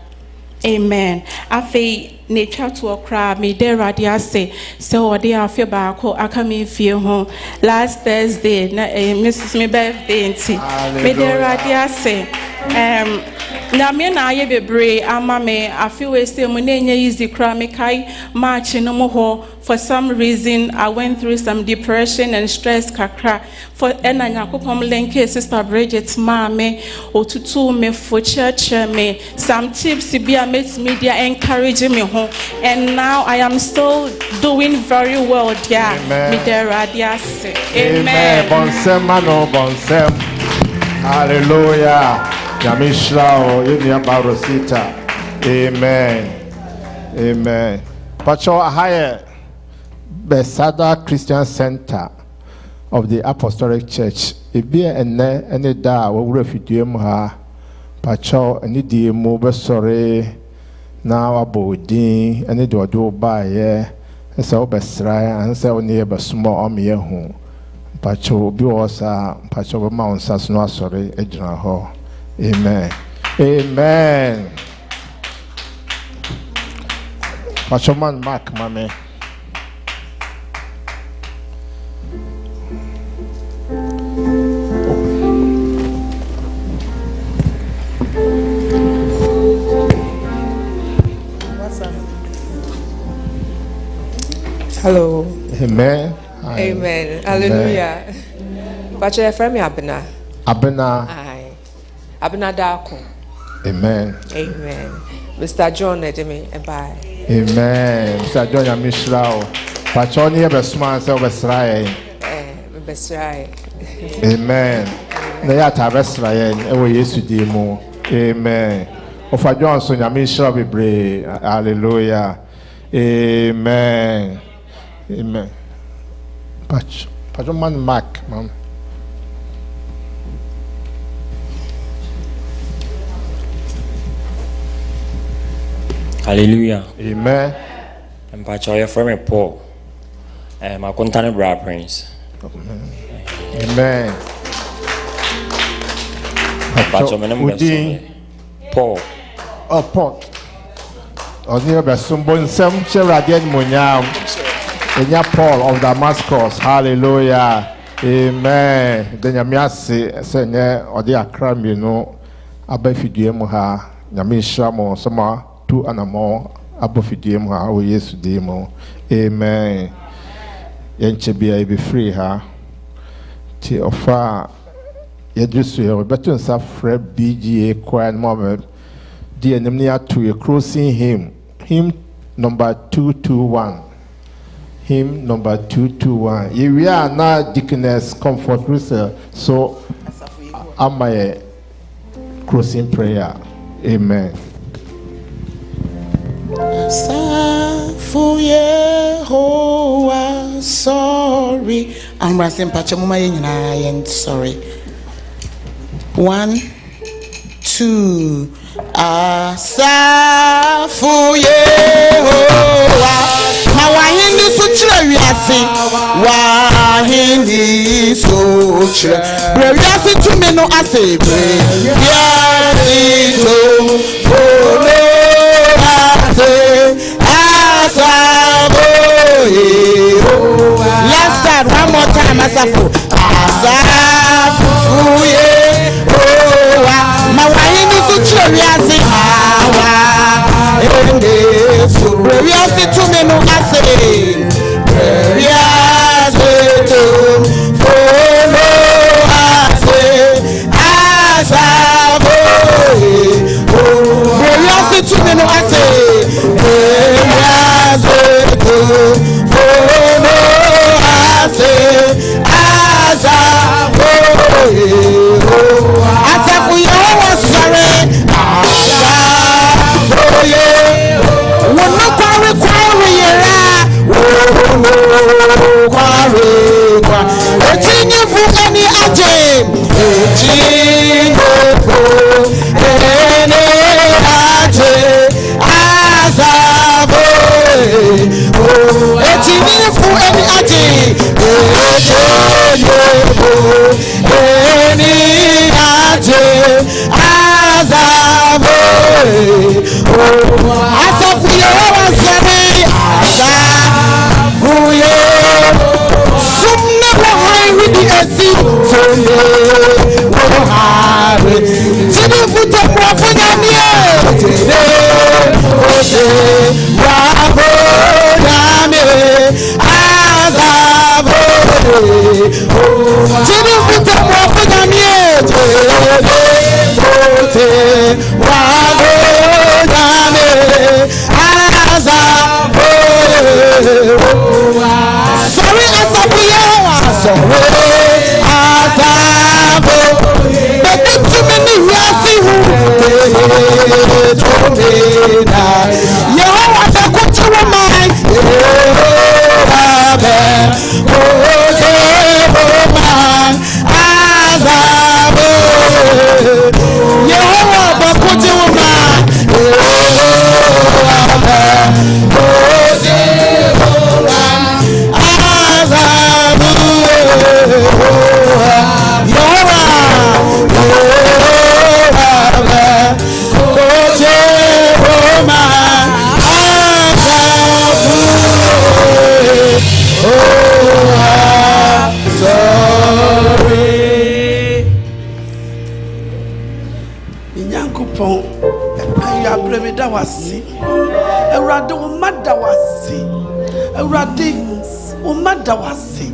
Speaker 4: Amen. Afe nature to a crowd, me there radia say, so they are feel back, I come in feel home. Last Thursday, Mrs. Me birthday, me there radia say, now me na ye be brave, ama me, I feel we say, Munenya easy cry, me kai, march no more. For some reason, I went through some depression and stress kakra. For ena nyakopom lenke Sister Bridget's mame, otutu me for church me, some tips to be a media encouraging me home. And now I am still doing very well, dear.
Speaker 1: Amen. Amen. Bonsem mano bonsem. Hallelujah. Yamishla o Barosita. Amen. Amen. Pacho Ahaya Besada Christian Center of the Apostolic Church. Ebi ene ene da wo refidie mu ha. Pacho ene die mu be sore na abodin ene de odo ba ye. Ese obesra anse oni e besumo omye hu. Pacho obi osa pacho be ma onsa so no asore ejina ho. Amen. Amen. Pacho man Mark mame.
Speaker 7: Hello.
Speaker 1: Amen.
Speaker 7: Amen. Hallelujah. But your friend me Abena.
Speaker 1: Abena.
Speaker 7: Aye. Abena Dako.
Speaker 1: Amen.
Speaker 7: Amen. Mr. John Edemi. Bye.
Speaker 1: Amen. Mr. John Yamishrao. Pachoni Ebesman se Obesraye.
Speaker 7: Besrai.
Speaker 1: Amen. Na ya ta Besraye ewo Yesu di mu. Amen. Ofa Johnson Yamishrao bebre. Hallelujah. Amen. Amen. Pacho man Mark, man.
Speaker 8: Hallelujah.
Speaker 1: Amen.
Speaker 8: And Pacho, you're from a Paul. My container bra prince.
Speaker 1: Amen.
Speaker 8: Pacho, my name is Paul.
Speaker 1: Oh, Paul. Oni obesumbo nsem chirade munyam. Enya Paul of Damascus. Hallelujah. Amen. The nyamiase se nye odi akra mienu abafidie mu ha. Nyamisha mo sama tu anamo abafidie mu ha o Yesu di mu. Amen. Yenche bia e be free ha. Ti ofa yedusu ye betu nsa frɛ BGA choir mo the enemy to a crossing hymn number 221. Hymn number 221. We are now Deaconess Comfort Russell, so am my crossing prayer. Amen.
Speaker 2: Sorry. I'm rushing Pachamuma and sorry. 1, 2. Asafu Yehowa na wahindi suchira wiase wahindi suchira wiase tumeno ase wiase to polo ase asafu Yehowa. Let's start one more time. Asafu Yehowa na wahindi suchira wiase wiase tumeno ase wiase to polo ase asafu wiase tumeno ase wiase to polo ase asafu asafu Yehowa sorry asafu Yehowa wono kware yera wono kware kwa ejinye fu ani aje ejinye fu ani aje azabo ejinye fu ani aje ejinye fu ani aje azabo asafu Yehowa sari asafu Yehowa sumne wohari di esi sumne wohari jini futa mwafo nyamie jini mwafo nyamie asafu jini futa mwafo nyamie jini futa mwafo sorry asafu Yehowa sorry asafu bebe tumeni wiase hu tumena Yehowa be kuchi woman Yehowa be kuchi woman asafu Yehowa be kuchi woman Yehowa be kuchi
Speaker 9: Awurade umada wase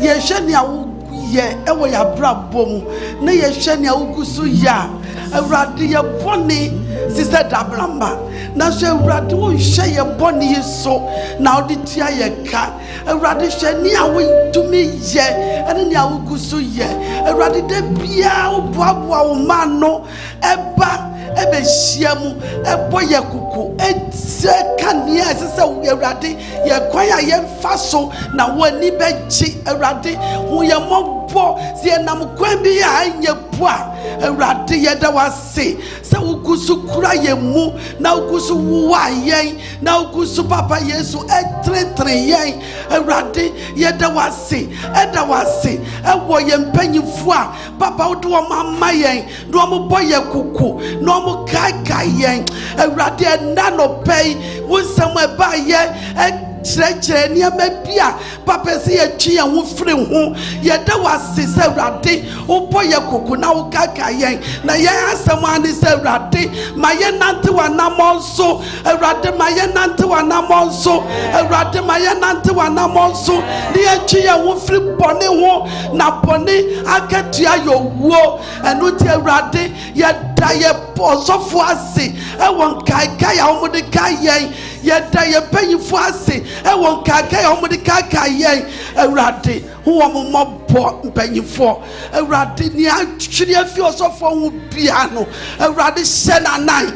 Speaker 9: ye hwe ne awo ye ewo ya brabom na ye hwe ne awo gusu ya Awurade ye bone sister dablamba na so Awurade wo hwe ye bone yeso na odi tia ye ka Awurade hwe ne awo tumi ye ene ne awo gusu ye Awurade de bia wo boaboa wo ma no eba ebe hyiamu ebo ye kuku kania sese Awurade ye kwan ya ye mfa so na wani beji Awurade wo ye mobo se nam kwan bi ya anye boa Awurade ye da wase se ugusu kura ye mu na ugusu wa yen na ugusu papa Yesu etrentre yen Awurade ye da wase ewo ye mpanyifo a papa wo do mama yen do mo boye kuku no mo kai yen Awurade na no pay wo sam eba ye chire niam bia papa se ye twi ye ho firi ho ye da wase se Awurade wo boye kuku na wo kai yen na ye asam ani se Awurade ma ye nante wa namonso Awurade ma ye nante wa namonso Awurade ma ye nante wa namonso ni ye twi ye ho firi bone ho na bone akatua yo wo enu ti Awurade ye da ye osofo ase e won kai ya wo de kai yen ye da ye panyifo ase e won kai ya wo de kai yen Awurade ho mo mobo panyifo Awurade ni atwiri afi osofo ho bia no Awurade hye na nan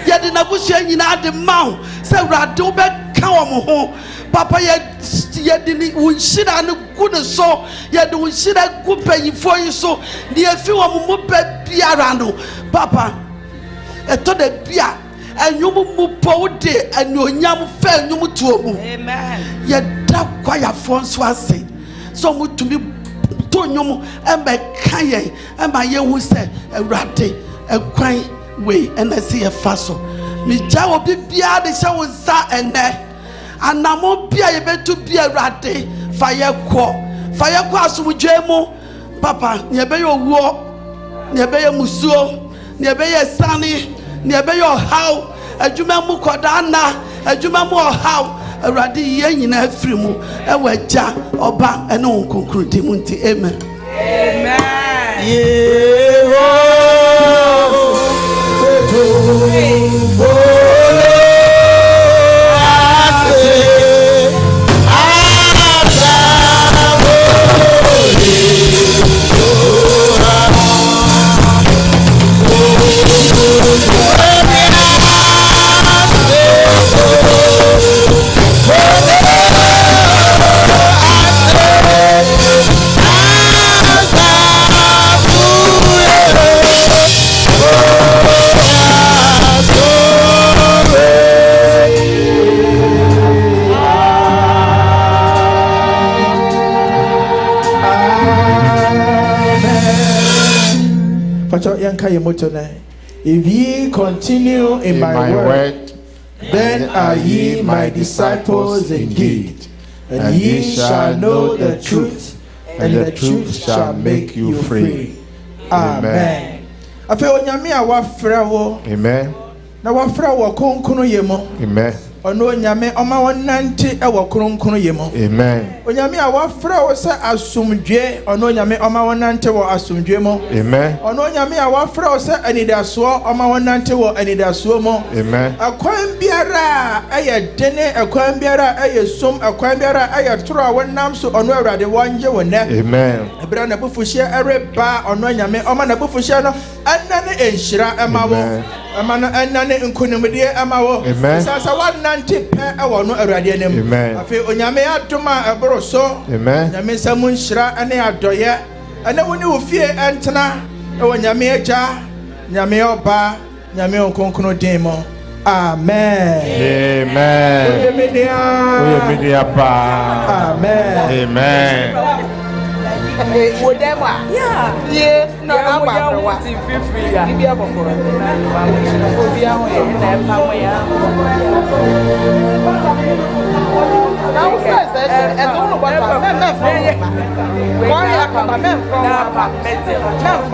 Speaker 9: ye de na busu nyina de mawo se Awurade wo be ka wo mo ho papa ye de ni unshira no gu ne so ye de unshira gu panyifo yi so ni afi wo mo biara no papa eto de bia enyum mu powde anyonyam fa enyum tuo mu amen ye da kwaya fonso ase so mutumi to nyum e me kaye e ma ye hu se Awurade ekwan we na se ye fa so mi ja obi bia de hye wo nsa ene anamo bia ye betu bia Awurade fa ye kọ asomdwe mu papa ne be ye owuo ne be ye musuo ne be ye sane ne be ye ohaw adwuma mu koda na adwuma mu ohaw Awurade ye nyina afiri mu e wagya oba ene onkonkrodi mu nti amen amen
Speaker 3: If ye continue in my word, then are ye my disciples indeed, and ye shall know the truth, and the truth shall make you free. Amen.
Speaker 1: Amen. Amen.
Speaker 3: Ono nyame oma wonante e wo kronkron yemo
Speaker 1: amen
Speaker 3: onyame a wafra wo se asomdwe ono nyame oma wonante wo asomdwe mo
Speaker 1: amen
Speaker 3: ono nyame a wafra wo se anidaso oma wonante wo anidaso mo
Speaker 1: amen
Speaker 3: akwan biara aye dene akwan biara aye som akwan biara aye toro a wonam so ono Awurade wonje wona amen ebra na bufuhye ereba ono nyame oma na bufuhye no anane enhyira emawo amana anane nkunumde emawo sasa wanante pe ewo no Awurade anem afi onyame adoma ebroso nyame samu nhyira ane adoye ane woni ofie entena ewo nyame agya nyame oba nyame onkonkno den mo amen
Speaker 1: amen oyemedia pa amen amen
Speaker 2: Whatever. Yeah. No, I'm not going to be free. Yeah. Give me a bottle.